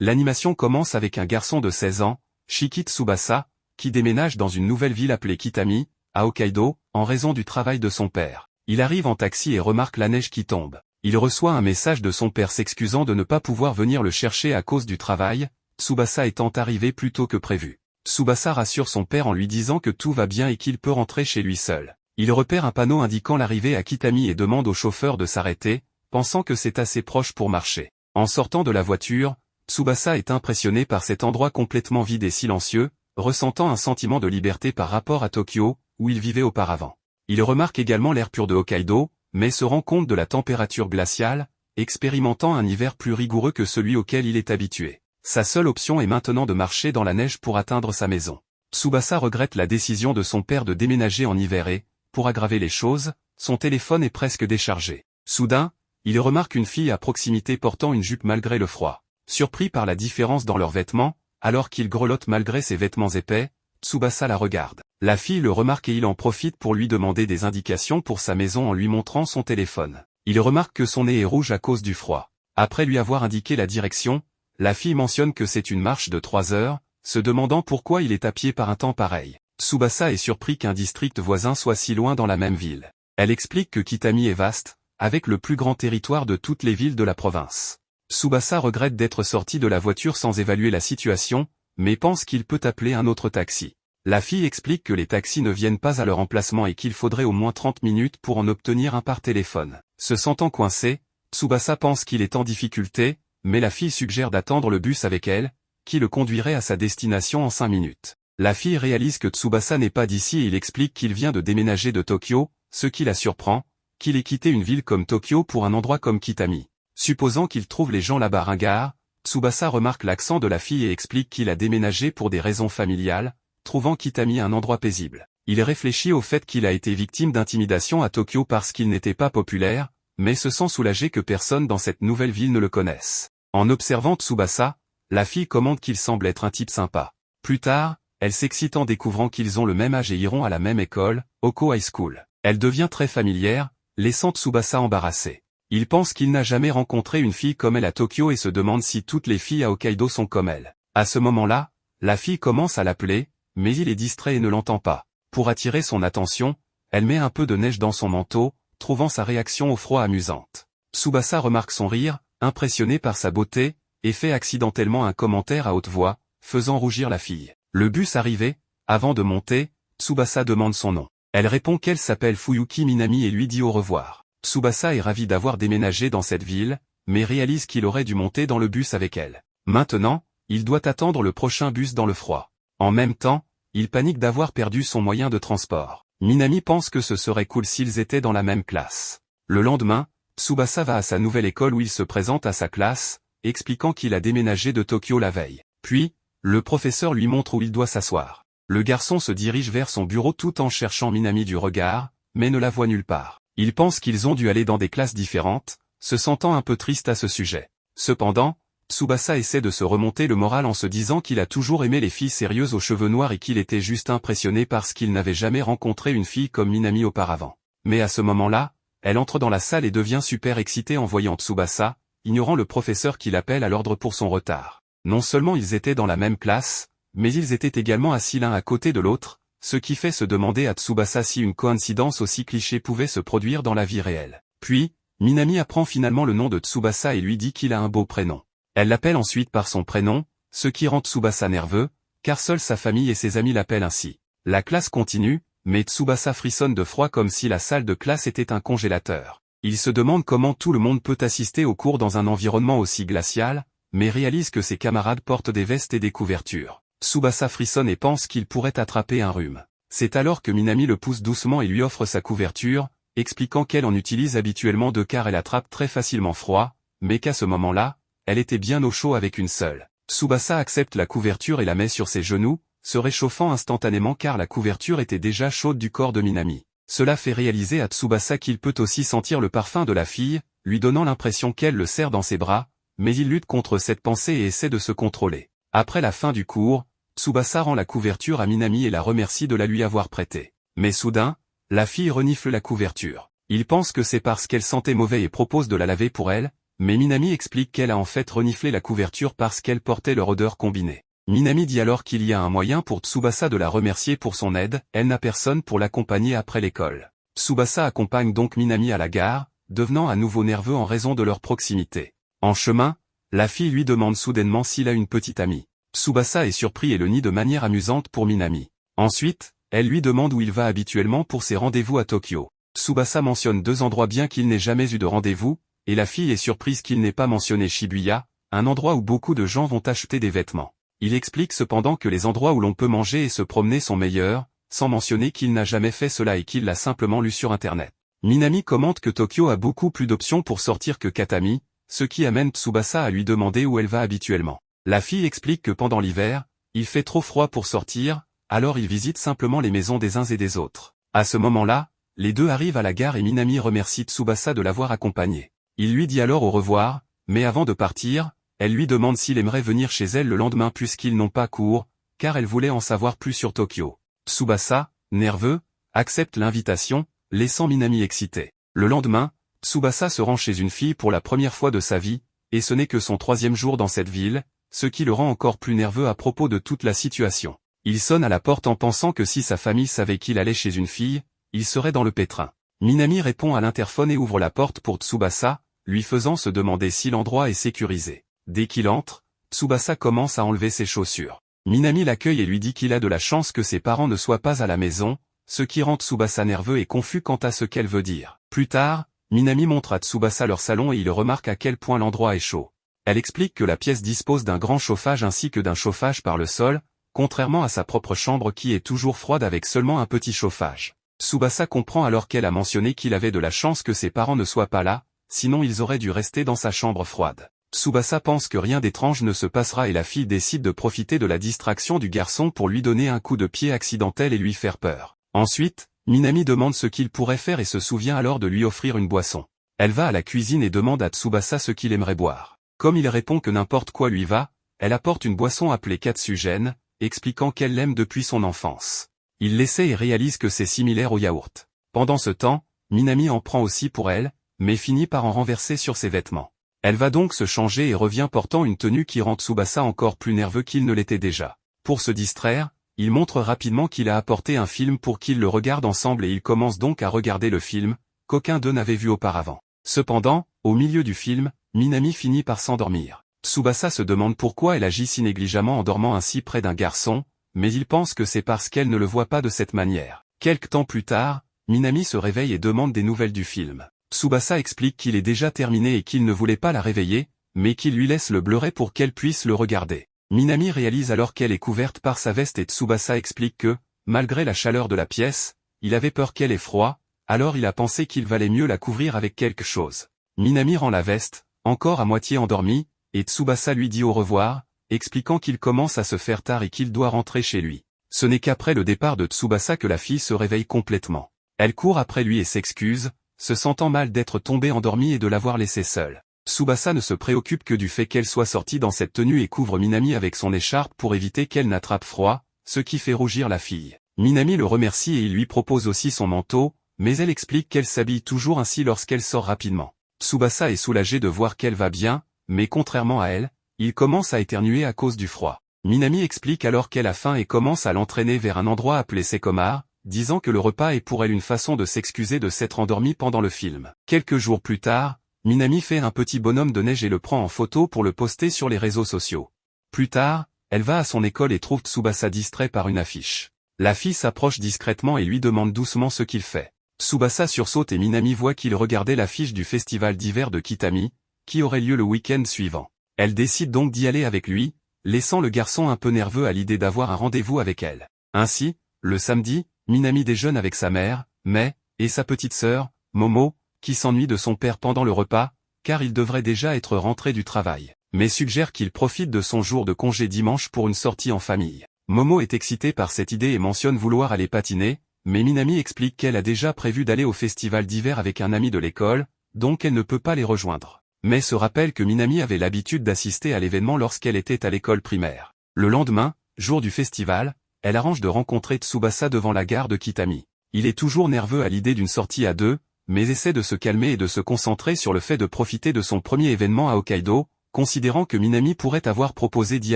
L'animation commence avec un garçon de 16 ans, Shiki Tsubasa, qui déménage dans une nouvelle ville appelée Kitami, à Hokkaido, en raison du travail de son père. Il arrive en taxi et remarque la neige qui tombe. Il reçoit un message de son père s'excusant de ne pas pouvoir venir le chercher à cause du travail, Tsubasa étant arrivé plus tôt que prévu. Tsubasa rassure son père en lui disant que tout va bien et qu'il peut rentrer chez lui seul. Il repère un panneau indiquant l'arrivée à Kitami et demande au chauffeur de s'arrêter, pensant que c'est assez proche pour marcher. En sortant de la voiture, Tsubasa est impressionné par cet endroit complètement vide et silencieux, ressentant un sentiment de liberté par rapport à Tokyo, où il vivait auparavant. Il remarque également l'air pur de Hokkaido, mais se rend compte de la température glaciale, expérimentant un hiver plus rigoureux que celui auquel il est habitué. Sa seule option est maintenant de marcher dans la neige pour atteindre sa maison. Tsubasa regrette la décision de son père de déménager en hiver et, pour aggraver les choses, son téléphone est presque déchargé. Soudain, il remarque une fille à proximité portant une jupe malgré le froid. Surpris par la différence dans leurs vêtements, alors qu'il grelotte malgré ses vêtements épais, Tsubasa la regarde. La fille le remarque et il en profite pour lui demander des indications pour sa maison en lui montrant son téléphone. Il remarque que son nez est rouge à cause du froid. Après lui avoir indiqué la direction, la fille mentionne que c'est une marche de 3 heures, se demandant pourquoi il est à pied par un temps pareil. Tsubasa est surpris qu'un district voisin soit si loin dans la même ville. Elle explique que Kitami est vaste, avec le plus grand territoire de toutes les villes de la province. Tsubasa regrette d'être sorti de la voiture sans évaluer la situation, mais pense qu'il peut appeler un autre taxi. La fille explique que les taxis ne viennent pas à leur emplacement et qu'il faudrait au moins 30 minutes pour en obtenir un par téléphone. Se sentant coincé, Tsubasa pense qu'il est en difficulté, mais la fille suggère d'attendre le bus avec elle, qui le conduirait à sa destination en 5 minutes. La fille réalise que Tsubasa n'est pas d'ici et il explique qu'il vient de déménager de Tokyo, ce qui la surprend, qu'il ait quitté une ville comme Tokyo pour un endroit comme Kitami. Supposant qu'il trouve les gens là-bas ringards, Tsubasa remarque l'accent de la fille et explique qu'il a déménagé pour des raisons familiales, trouvant Kitami un endroit paisible. Il réfléchit au fait qu'il a été victime d'intimidation à Tokyo parce qu'il n'était pas populaire, mais se sent soulagé que personne dans cette nouvelle ville ne le connaisse. En observant Tsubasa, la fille commente qu'il semble être un type sympa. Plus tard, elle s'excite en découvrant qu'ils ont le même âge et iront à la même école, Hoko High School. Elle devient très familière, laissant Tsubasa embarrassé. Il pense qu'il n'a jamais rencontré une fille comme elle à Tokyo et se demande si toutes les filles à Hokkaido sont comme elle. À ce moment-là, la fille commence à l'appeler, mais il est distrait et ne l'entend pas. Pour attirer son attention, elle met un peu de neige dans son manteau, trouvant sa réaction au froid amusante. Tsubasa remarque son rire, impressionné par sa beauté, et fait accidentellement un commentaire à haute voix, faisant rougir la fille. Le bus arrivé, avant de monter, Tsubasa demande son nom. Elle répond qu'elle s'appelle Fuyuki Minami et lui dit au revoir. Tsubasa est ravi d'avoir déménagé dans cette ville, mais réalise qu'il aurait dû monter dans le bus avec elle. Maintenant, il doit attendre le prochain bus dans le froid. En même temps, il panique d'avoir perdu son moyen de transport. Minami pense que ce serait cool s'ils étaient dans la même classe. Le lendemain, Tsubasa va à sa nouvelle école où il se présente à sa classe, expliquant qu'il a déménagé de Tokyo la veille. Puis, le professeur lui montre où il doit s'asseoir. Le garçon se dirige vers son bureau tout en cherchant Minami du regard, mais ne la voit nulle part. Il pense qu'ils ont dû aller dans des classes différentes, se sentant un peu triste à ce sujet. Cependant, Tsubasa essaie de se remonter le moral en se disant qu'il a toujours aimé les filles sérieuses aux cheveux noirs et qu'il était juste impressionné parce qu'il n'avait jamais rencontré une fille comme Minami auparavant. Mais à ce moment-là, elle entre dans la salle et devient super excitée en voyant Tsubasa, ignorant le professeur qui l'appelle à l'ordre pour son retard. Non seulement ils étaient dans la même classe, mais ils étaient également assis l'un à côté de l'autre, ce qui fait se demander à Tsubasa si une coïncidence aussi cliché pouvait se produire dans la vie réelle. Puis, Minami apprend finalement le nom de Tsubasa et lui dit qu'il a un beau prénom. Elle l'appelle ensuite par son prénom, ce qui rend Tsubasa nerveux, car seule sa famille et ses amis l'appellent ainsi. La classe continue, mais Tsubasa frissonne de froid comme si la salle de classe était un congélateur. Il se demande comment tout le monde peut assister au cours dans un environnement aussi glacial, mais réalise que ses camarades portent des vestes et des couvertures. Tsubasa frissonne et pense qu'il pourrait attraper un rhume. C'est alors que Minami le pousse doucement et lui offre sa couverture, expliquant qu'elle en utilise habituellement deux car elle attrape très facilement froid, mais qu'à ce moment-là, elle était bien au chaud avec une seule. Tsubasa accepte la couverture et la met sur ses genoux, se réchauffant instantanément car la couverture était déjà chaude du corps de Minami. Cela fait réaliser à Tsubasa qu'il peut aussi sentir le parfum de la fille, lui donnant l'impression qu'elle le serre dans ses bras, mais il lutte contre cette pensée et essaie de se contrôler. Après la fin du cours, Tsubasa rend la couverture à Minami et la remercie de la lui avoir prêtée. Mais soudain, la fille renifle la couverture. Il pense que c'est parce qu'elle sentait mauvais et propose de la laver pour elle, mais Minami explique qu'elle a en fait reniflé la couverture parce qu'elle portait leur odeur combinée. Minami dit alors qu'il y a un moyen pour Tsubasa de la remercier pour son aide, elle n'a personne pour l'accompagner après l'école. Tsubasa accompagne donc Minami à la gare, devenant à nouveau nerveux en raison de leur proximité. En chemin, la fille lui demande soudainement s'il a une petite amie. Tsubasa est surpris et le nie de manière amusante pour Minami. Ensuite, elle lui demande où il va habituellement pour ses rendez-vous à Tokyo. Tsubasa mentionne 2 endroits bien qu'il n'ait jamais eu de rendez-vous, et la fille est surprise qu'il n'ait pas mentionné Shibuya, un endroit où beaucoup de gens vont acheter des vêtements. Il explique cependant que les endroits où l'on peut manger et se promener sont meilleurs, sans mentionner qu'il n'a jamais fait cela et qu'il l'a simplement lu sur internet. Minami commente que Tokyo a beaucoup plus d'options pour sortir que Katami, ce qui amène Tsubasa à lui demander où elle va habituellement. La fille explique que pendant l'hiver, il fait trop froid pour sortir, alors il visite simplement les maisons des uns et des autres. À ce moment-là, les deux arrivent à la gare et Minami remercie Tsubasa de l'avoir accompagné. Il lui dit alors au revoir, mais avant de partir, elle lui demande s'il aimerait venir chez elle le lendemain puisqu'ils n'ont pas cours, car elle voulait en savoir plus sur Tokyo. Tsubasa, nerveux, accepte l'invitation, laissant Minami excité. Le lendemain, Tsubasa se rend chez une fille pour la première fois de sa vie, et ce n'est que son 3e jour dans cette ville, ce qui le rend encore plus nerveux à propos de toute la situation. Il sonne à la porte en pensant que si sa famille savait qu'il allait chez une fille, il serait dans le pétrin. Minami répond à l'interphone et ouvre la porte pour Tsubasa, lui faisant se demander si l'endroit est sécurisé. Dès qu'il entre, Tsubasa commence à enlever ses chaussures. Minami l'accueille et lui dit qu'il a de la chance que ses parents ne soient pas à la maison, ce qui rend Tsubasa nerveux et confus quant à ce qu'elle veut dire. Plus tard, Minami montre à Tsubasa leur salon et il remarque à quel point l'endroit est chaud. Elle explique que la pièce dispose d'un grand chauffage ainsi que d'un chauffage par le sol, contrairement à sa propre chambre qui est toujours froide avec seulement un petit chauffage. Tsubasa comprend alors qu'elle a mentionné qu'il avait de la chance que ses parents ne soient pas là, sinon ils auraient dû rester dans sa chambre froide. Tsubasa pense que rien d'étrange ne se passera et la fille décide de profiter de la distraction du garçon pour lui donner un coup de pied accidentel et lui faire peur. Ensuite, Minami demande ce qu'il pourrait faire et se souvient alors de lui offrir une boisson. Elle va à la cuisine et demande à Tsubasa ce qu'il aimerait boire. Comme il répond que n'importe quoi lui va, elle apporte une boisson appelée Katsugen, expliquant qu'elle l'aime depuis son enfance. Il l'essaie et réalise que c'est similaire au yaourt. Pendant ce temps, Minami en prend aussi pour elle, mais finit par en renverser sur ses vêtements. Elle va donc se changer et revient portant une tenue qui rend Tsubasa encore plus nerveux qu'il ne l'était déjà. Pour se distraire, il montre rapidement qu'il a apporté un film pour qu'ils le regardent ensemble et ils commencent donc à regarder le film, qu'aucun d'eux n'avait vu auparavant. Cependant, au milieu du film, Minami finit par s'endormir. Tsubasa se demande pourquoi elle agit si négligemment en dormant ainsi près d'un garçon, mais il pense que c'est parce qu'elle ne le voit pas de cette manière. Quelque temps plus tard, Minami se réveille et demande des nouvelles du film. Tsubasa explique qu'il est déjà terminé et qu'il ne voulait pas la réveiller, mais qu'il lui laisse le Blu-ray pour qu'elle puisse le regarder. Minami réalise alors qu'elle est couverte par sa veste et Tsubasa explique que, malgré la chaleur de la pièce, il avait peur qu'elle ait froid, alors il a pensé qu'il valait mieux la couvrir avec quelque chose. Minami rend la veste, encore à moitié endormie, et Tsubasa lui dit au revoir, expliquant qu'il commence à se faire tard et qu'il doit rentrer chez lui. Ce n'est qu'après le départ de Tsubasa que la fille se réveille complètement. Elle court après lui et s'excuse, se sentant mal d'être tombée endormie et de l'avoir laissée seule. Tsubasa ne se préoccupe que du fait qu'elle soit sortie dans cette tenue et couvre Minami avec son écharpe pour éviter qu'elle n'attrape froid, ce qui fait rougir la fille. Minami le remercie et il lui propose aussi son manteau, mais elle explique qu'elle s'habille toujours ainsi lorsqu'elle sort rapidement. Tsubasa est soulagé de voir qu'elle va bien, mais contrairement à elle, il commence à éternuer à cause du froid. Minami explique alors qu'elle a faim et commence à l'entraîner vers un endroit appelé Sekomar, disant que le repas est pour elle une façon de s'excuser de s'être endormie pendant le film. Quelques jours plus tard, Minami fait un petit bonhomme de neige et le prend en photo pour le poster sur les réseaux sociaux. Plus tard, elle va à son école et trouve Tsubasa distrait par une affiche. La fille s'approche discrètement et lui demande doucement ce qu'il fait. Tsubasa sursaute et Minami voit qu'il regardait l'affiche du festival d'hiver de Kitami, qui aurait lieu le week-end suivant. Elle décide donc d'y aller avec lui, laissant le garçon un peu nerveux à l'idée d'avoir un rendez-vous avec elle. Ainsi, le samedi, Minami déjeune avec sa mère, Mai, et sa petite sœur, Momo, qui s'ennuie de son père pendant le repas, car il devrait déjà être rentré du travail, mais suggère qu'il profite de son jour de congé dimanche pour une sortie en famille. Momo est excitée par cette idée et mentionne vouloir aller patiner, mais Minami explique qu'elle a déjà prévu d'aller au festival d'hiver avec un ami de l'école, donc elle ne peut pas les rejoindre. Mais se rappelle que Minami avait l'habitude d'assister à l'événement lorsqu'elle était à l'école primaire. Le lendemain, jour du festival, elle arrange de rencontrer Tsubasa devant la gare de Kitami. Il est toujours nerveux à l'idée d'une sortie à deux, mais essaie de se calmer et de se concentrer sur le fait de profiter de son premier événement à Hokkaido, considérant que Minami pourrait avoir proposé d'y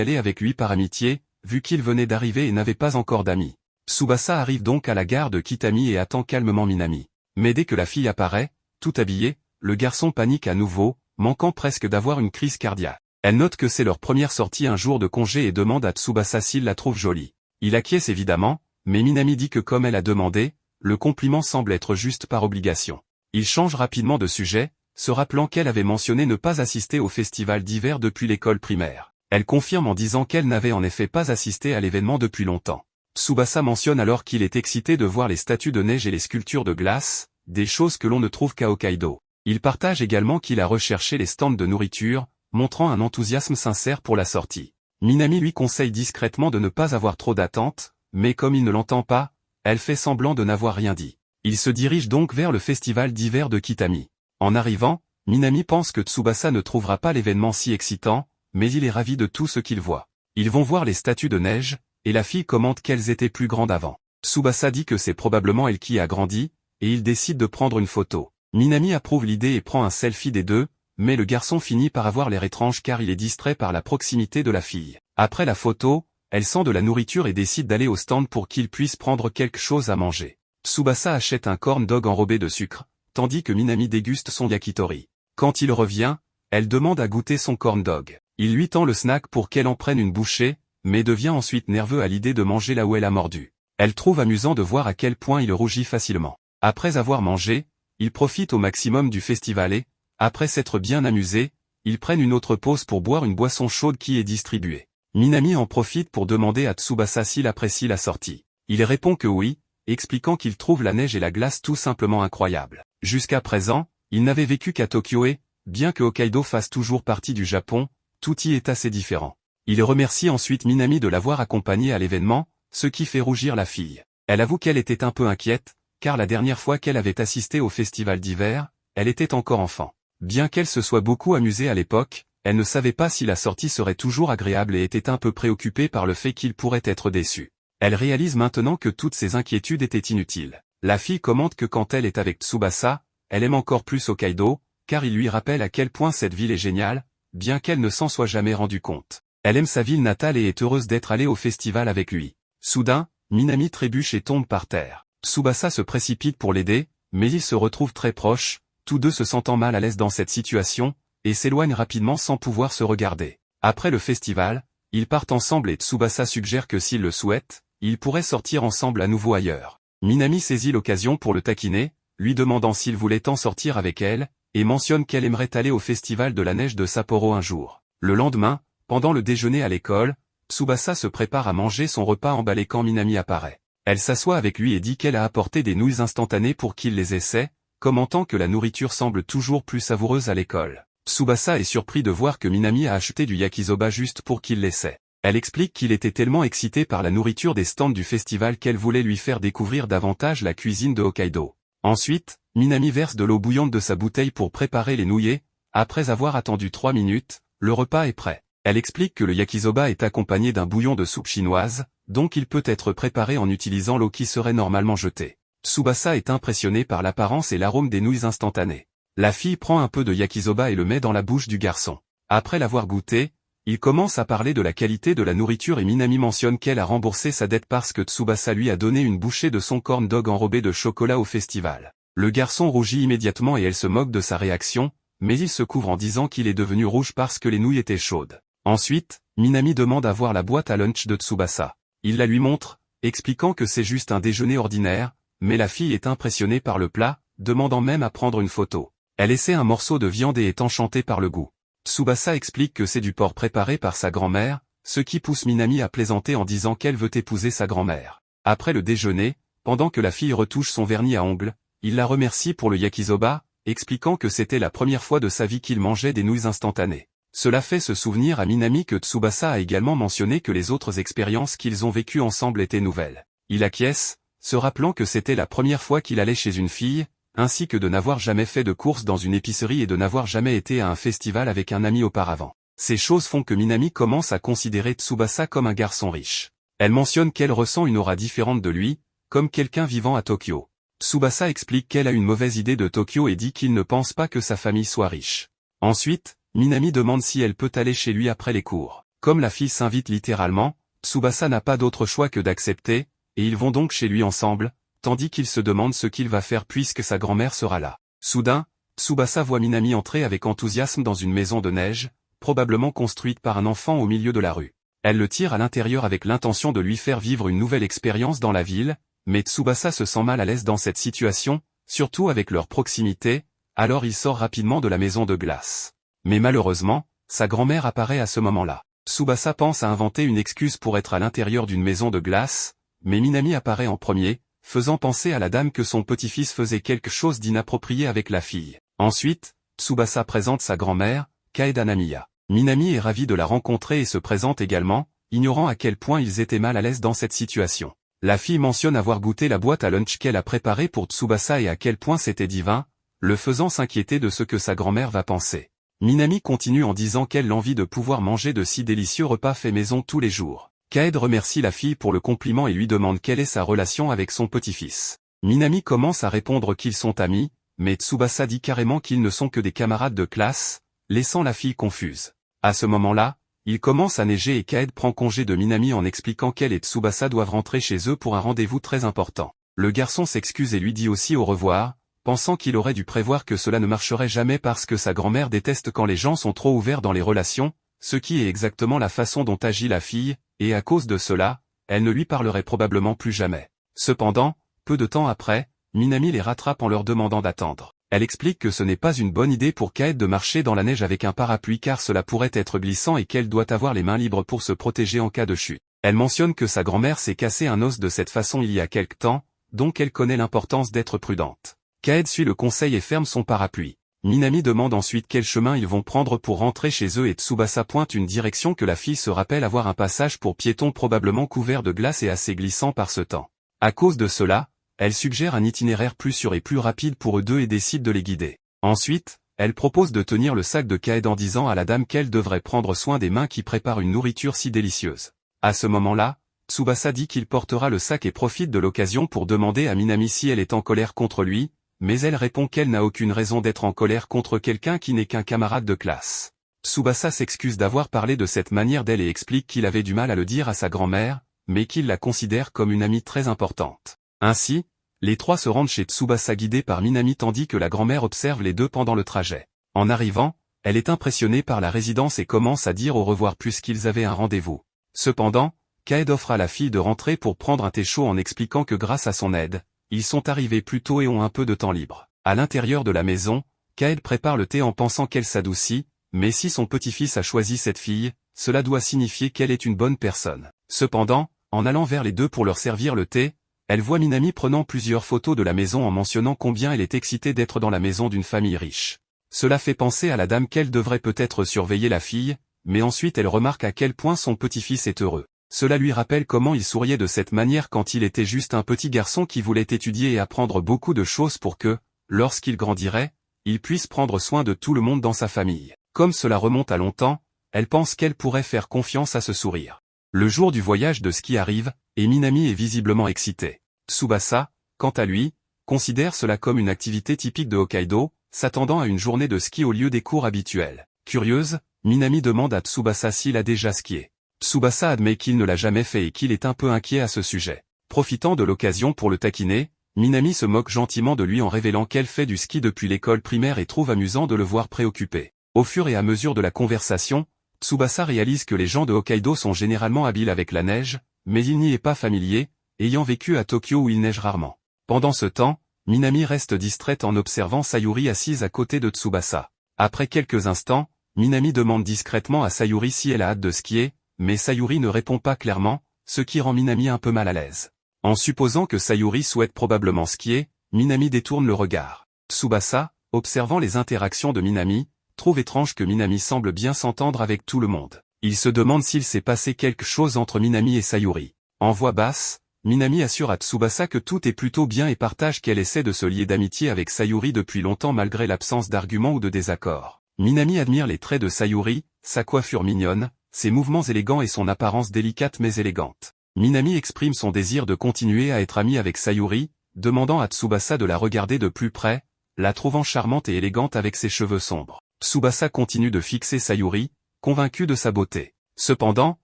aller avec lui par amitié, vu qu'il venait d'arriver et n'avait pas encore d'amis. Tsubasa arrive donc à la gare de Kitami et attend calmement Minami. Mais dès que la fille apparaît, tout habillée, le garçon panique à nouveau, manquant presque d'avoir une crise cardiaque. Elle note que c'est leur première sortie un jour de congé et demande à Tsubasa s'il la trouve jolie. Il acquiesce évidemment, mais Minami dit que comme elle a demandé, le compliment semble être juste par obligation. Il change rapidement de sujet, se rappelant qu'elle avait mentionné ne pas assister au festival d'hiver depuis l'école primaire. Elle confirme en disant qu'elle n'avait en effet pas assisté à l'événement depuis longtemps. Tsubasa mentionne alors qu'il est excité de voir les statues de neige et les sculptures de glace, des choses que l'on ne trouve qu'à Hokkaido. Il partage également qu'il a recherché les stands de nourriture, montrant un enthousiasme sincère pour la sortie. Minami lui conseille discrètement de ne pas avoir trop d'attentes, mais comme il ne l'entend pas, elle fait semblant de n'avoir rien dit. Il se dirige donc vers le festival d'hiver de Kitami. En arrivant, Minami pense que Tsubasa ne trouvera pas l'événement si excitant, mais il est ravi de tout ce qu'il voit. Ils vont voir les statues de neige, et la fille commente qu'elles étaient plus grandes avant. Tsubasa dit que c'est probablement elle qui a grandi, et il décide de prendre une photo. Minami approuve l'idée et prend un selfie des deux, mais le garçon finit par avoir l'air étrange car il est distrait par la proximité de la fille. Après la photo, elle sent de la nourriture et décide d'aller au stand pour qu'il puisse prendre quelque chose à manger. Tsubasa achète un corn dog enrobé de sucre, tandis que Minami déguste son yakitori. Quand il revient, elle demande à goûter son corn dog. Il lui tend le snack pour qu'elle en prenne une bouchée, mais devient ensuite nerveux à l'idée de manger là où elle a mordu. Elle trouve amusant de voir à quel point il rougit facilement. Après avoir mangé, ils profitent au maximum du festival et, après s'être bien amusés, ils prennent une autre pause pour boire une boisson chaude qui est distribuée. Minami en profite pour demander à Tsubasa s'il apprécie la sortie. Il répond que oui, expliquant qu'il trouve la neige et la glace tout simplement incroyables. Jusqu'à présent, il n'avait vécu qu'à Tokyo et, bien que Hokkaido fasse toujours partie du Japon, tout y est assez différent. Il remercie ensuite Minami de l'avoir accompagné à l'événement, ce qui fait rougir la fille. Elle avoue qu'elle était un peu inquiète, car la dernière fois qu'elle avait assisté au festival d'hiver, elle était encore enfant. Bien qu'elle se soit beaucoup amusée à l'époque, elle ne savait pas si la sortie serait toujours agréable et était un peu préoccupée par le fait qu'il pourrait être déçu. Elle réalise maintenant que toutes ses inquiétudes étaient inutiles. La fille commente que quand elle est avec Tsubasa, elle aime encore plus Hokkaido, car il lui rappelle à quel point cette ville est géniale, bien qu'elle ne s'en soit jamais rendue compte. Elle aime sa ville natale et est heureuse d'être allée au festival avec lui. Soudain, Minami trébuche et tombe par terre. Tsubasa se précipite pour l'aider, mais ils se retrouvent très proches, tous deux se sentant mal à l'aise dans cette situation, et s'éloignent rapidement sans pouvoir se regarder. Après le festival, ils partent ensemble et Tsubasa suggère que s'il le souhaite, ils pourraient sortir ensemble à nouveau ailleurs. Minami saisit l'occasion pour le taquiner, lui demandant s'il voulait en sortir avec elle, et mentionne qu'elle aimerait aller au festival de la neige de Sapporo un jour. Le lendemain, pendant le déjeuner à l'école, Tsubasa se prépare à manger son repas emballé quand Minami apparaît. Elle s'assoit avec lui et dit qu'elle a apporté des nouilles instantanées pour qu'il les essaie, commentant que la nourriture semble toujours plus savoureuse à l'école. Tsubasa est surpris de voir que Minami a acheté du yakisoba juste pour qu'il l'essaie. Elle explique qu'il était tellement excité par la nourriture des stands du festival qu'elle voulait lui faire découvrir davantage la cuisine de Hokkaido. Ensuite, Minami verse de l'eau bouillante de sa bouteille pour préparer les nouilles et, après avoir attendu 3 minutes, le repas est prêt. Elle explique que le yakisoba est accompagné d'un bouillon de soupe chinoise, donc il peut être préparé en utilisant l'eau qui serait normalement jetée. Tsubasa est impressionné par l'apparence et l'arôme des nouilles instantanées. La fille prend un peu de yakisoba et le met dans la bouche du garçon. Après l'avoir goûté, il commence à parler de la qualité de la nourriture et Minami mentionne qu'elle a remboursé sa dette parce que Tsubasa lui a donné une bouchée de son corn dog enrobé de chocolat au festival. Le garçon rougit immédiatement et elle se moque de sa réaction, mais il se couvre en disant qu'il est devenu rouge parce que les nouilles étaient chaudes. Ensuite, Minami demande à voir la boîte à lunch de Tsubasa. Il la lui montre, expliquant que c'est juste un déjeuner ordinaire, mais la fille est impressionnée par le plat, demandant même à prendre une photo. Elle essaie un morceau de viande et est enchantée par le goût. Tsubasa explique que c'est du porc préparé par sa grand-mère, ce qui pousse Minami à plaisanter en disant qu'elle veut épouser sa grand-mère. Après le déjeuner, pendant que la fille retouche son vernis à ongles, il la remercie pour le yakisoba, expliquant que c'était la première fois de sa vie qu'il mangeait des nouilles instantanées. Cela fait se souvenir à Minami que Tsubasa a également mentionné que les autres expériences qu'ils ont vécues ensemble étaient nouvelles. Il acquiesce, se rappelant que c'était la première fois qu'il allait chez une fille, ainsi que de n'avoir jamais fait de course dans une épicerie et de n'avoir jamais été à un festival avec un ami auparavant. Ces choses font que Minami commence à considérer Tsubasa comme un garçon riche. Elle mentionne qu'elle ressent une aura différente de lui, comme quelqu'un vivant à Tokyo. Tsubasa explique qu'elle a une mauvaise idée de Tokyo et dit qu'il ne pense pas que sa famille soit riche. Ensuite, Minami demande si elle peut aller chez lui après les cours. Comme la fille s'invite littéralement, Tsubasa n'a pas d'autre choix que d'accepter, et ils vont donc chez lui ensemble, tandis qu'il se demande ce qu'il va faire puisque sa grand-mère sera là. Soudain, Tsubasa voit Minami entrer avec enthousiasme dans une maison de neige, probablement construite par un enfant au milieu de la rue. Elle le tire à l'intérieur avec l'intention de lui faire vivre une nouvelle expérience dans la ville, mais Tsubasa se sent mal à l'aise dans cette situation, surtout avec leur proximité, alors il sort rapidement de la maison de glace. Mais malheureusement, sa grand-mère apparaît à ce moment-là. Tsubasa pense à inventer une excuse pour être à l'intérieur d'une maison de glace, mais Minami apparaît en premier, faisant penser à la dame que son petit-fils faisait quelque chose d'inapproprié avec la fille. Ensuite, Tsubasa présente sa grand-mère, Kaeda Namiya. Minami est ravi de la rencontrer et se présente également, ignorant à quel point ils étaient mal à l'aise dans cette situation. La fille mentionne avoir goûté la boîte à lunch qu'elle a préparée pour Tsubasa et à quel point c'était divin, le faisant s'inquiéter de ce que sa grand-mère va penser. Minami continue en disant qu'elle a envie de pouvoir manger de si délicieux repas faits maison tous les jours. Kaed remercie la fille pour le compliment et lui demande quelle est sa relation avec son petit-fils. Minami commence à répondre qu'ils sont amis, mais Tsubasa dit carrément qu'ils ne sont que des camarades de classe, laissant la fille confuse. À ce moment-là, il commence à neiger et Kaed prend congé de Minami en expliquant qu'elle et Tsubasa doivent rentrer chez eux pour un rendez-vous très important. Le garçon s'excuse et lui dit aussi au revoir, pensant qu'il aurait dû prévoir que cela ne marcherait jamais parce que sa grand-mère déteste quand les gens sont trop ouverts dans les relations, ce qui est exactement la façon dont agit la fille, et à cause de cela, elle ne lui parlerait probablement plus jamais. Cependant, peu de temps après, Minami les rattrape en leur demandant d'attendre. Elle explique que ce n'est pas une bonne idée pour Kaed de marcher dans la neige avec un parapluie car cela pourrait être glissant et qu'elle doit avoir les mains libres pour se protéger en cas de chute. Elle mentionne que sa grand-mère s'est cassé un os de cette façon il y a quelque temps, donc elle connaît l'importance d'être prudente. Kaed suit le conseil et ferme son parapluie. Minami demande ensuite quel chemin ils vont prendre pour rentrer chez eux et Tsubasa pointe une direction que la fille se rappelle avoir un passage pour piétons probablement couvert de glace et assez glissant par ce temps. À cause de cela, elle suggère un itinéraire plus sûr et plus rapide pour eux deux et décide de les guider. Ensuite, elle propose de tenir le sac de Kaed en disant à la dame qu'elle devrait prendre soin des mains qui préparent une nourriture si délicieuse. À ce moment-là, Tsubasa dit qu'il portera le sac et profite de l'occasion pour demander à Minami si elle est en colère contre lui, mais elle répond qu'elle n'a aucune raison d'être en colère contre quelqu'un qui n'est qu'un camarade de classe. Tsubasa s'excuse d'avoir parlé de cette manière d'elle et explique qu'il avait du mal à le dire à sa grand-mère, mais qu'il la considère comme une amie très importante. Ainsi, les trois se rendent chez Tsubasa guidés par Minami tandis que la grand-mère observe les deux pendant le trajet. En arrivant, elle est impressionnée par la résidence et commence à dire au revoir puisqu'ils avaient un rendez-vous. Cependant, Kaed offre à la fille de rentrer pour prendre un thé chaud en expliquant que grâce à son aide, ils sont arrivés plus tôt et ont un peu de temps libre. À l'intérieur de la maison, Kaed prépare le thé en pensant qu'elle s'adoucit, mais si son petit-fils a choisi cette fille, cela doit signifier qu'elle est une bonne personne. Cependant, en allant vers les deux pour leur servir le thé, elle voit Minami prenant plusieurs photos de la maison en mentionnant combien elle est excitée d'être dans la maison d'une famille riche. Cela fait penser à la dame qu'elle devrait peut-être surveiller la fille, mais ensuite elle remarque à quel point son petit-fils est heureux. Cela lui rappelle comment il souriait de cette manière quand il était juste un petit garçon qui voulait étudier et apprendre beaucoup de choses pour que, lorsqu'il grandirait, il puisse prendre soin de tout le monde dans sa famille. Comme cela remonte à longtemps, elle pense qu'elle pourrait faire confiance à ce sourire. Le jour du voyage de ski arrive, et Minami est visiblement excitée. Tsubasa, quant à lui, considère cela comme une activité typique de Hokkaido, s'attendant à une journée de ski au lieu des cours habituels. Curieuse, Minami demande à Tsubasa s'il a déjà skié. Tsubasa admet qu'il ne l'a jamais fait et qu'il est un peu inquiet à ce sujet. Profitant de l'occasion pour le taquiner, Minami se moque gentiment de lui en révélant qu'elle fait du ski depuis l'école primaire et trouve amusant de le voir préoccupé. Au fur et à mesure de la conversation, Tsubasa réalise que les gens de Hokkaido sont généralement habiles avec la neige, mais il n'y est pas familier, ayant vécu à Tokyo où il neige rarement. Pendant ce temps, Minami reste distraite en observant Sayuri assise à côté de Tsubasa. Après quelques instants, Minami demande discrètement à Sayuri si elle a hâte de skier, mais Sayuri ne répond pas clairement, ce qui rend Minami un peu mal à l'aise. En supposant que Sayuri souhaite probablement skier, Minami détourne le regard. Tsubasa, observant les interactions de Minami, trouve étrange que Minami semble bien s'entendre avec tout le monde. Il se demande s'il s'est passé quelque chose entre Minami et Sayuri. En voix basse, Minami assure à Tsubasa que tout est plutôt bien et partage qu'elle essaie de se lier d'amitié avec Sayuri depuis longtemps malgré l'absence d'arguments ou de désaccords. Minami admire les traits de Sayuri, sa coiffure mignonne, ses mouvements élégants et son apparence délicate mais élégante. Minami exprime son désir de continuer à être amie avec Sayuri, demandant à Tsubasa de la regarder de plus près, la trouvant charmante et élégante avec ses cheveux sombres. Tsubasa continue de fixer Sayuri, convaincu de sa beauté. Cependant,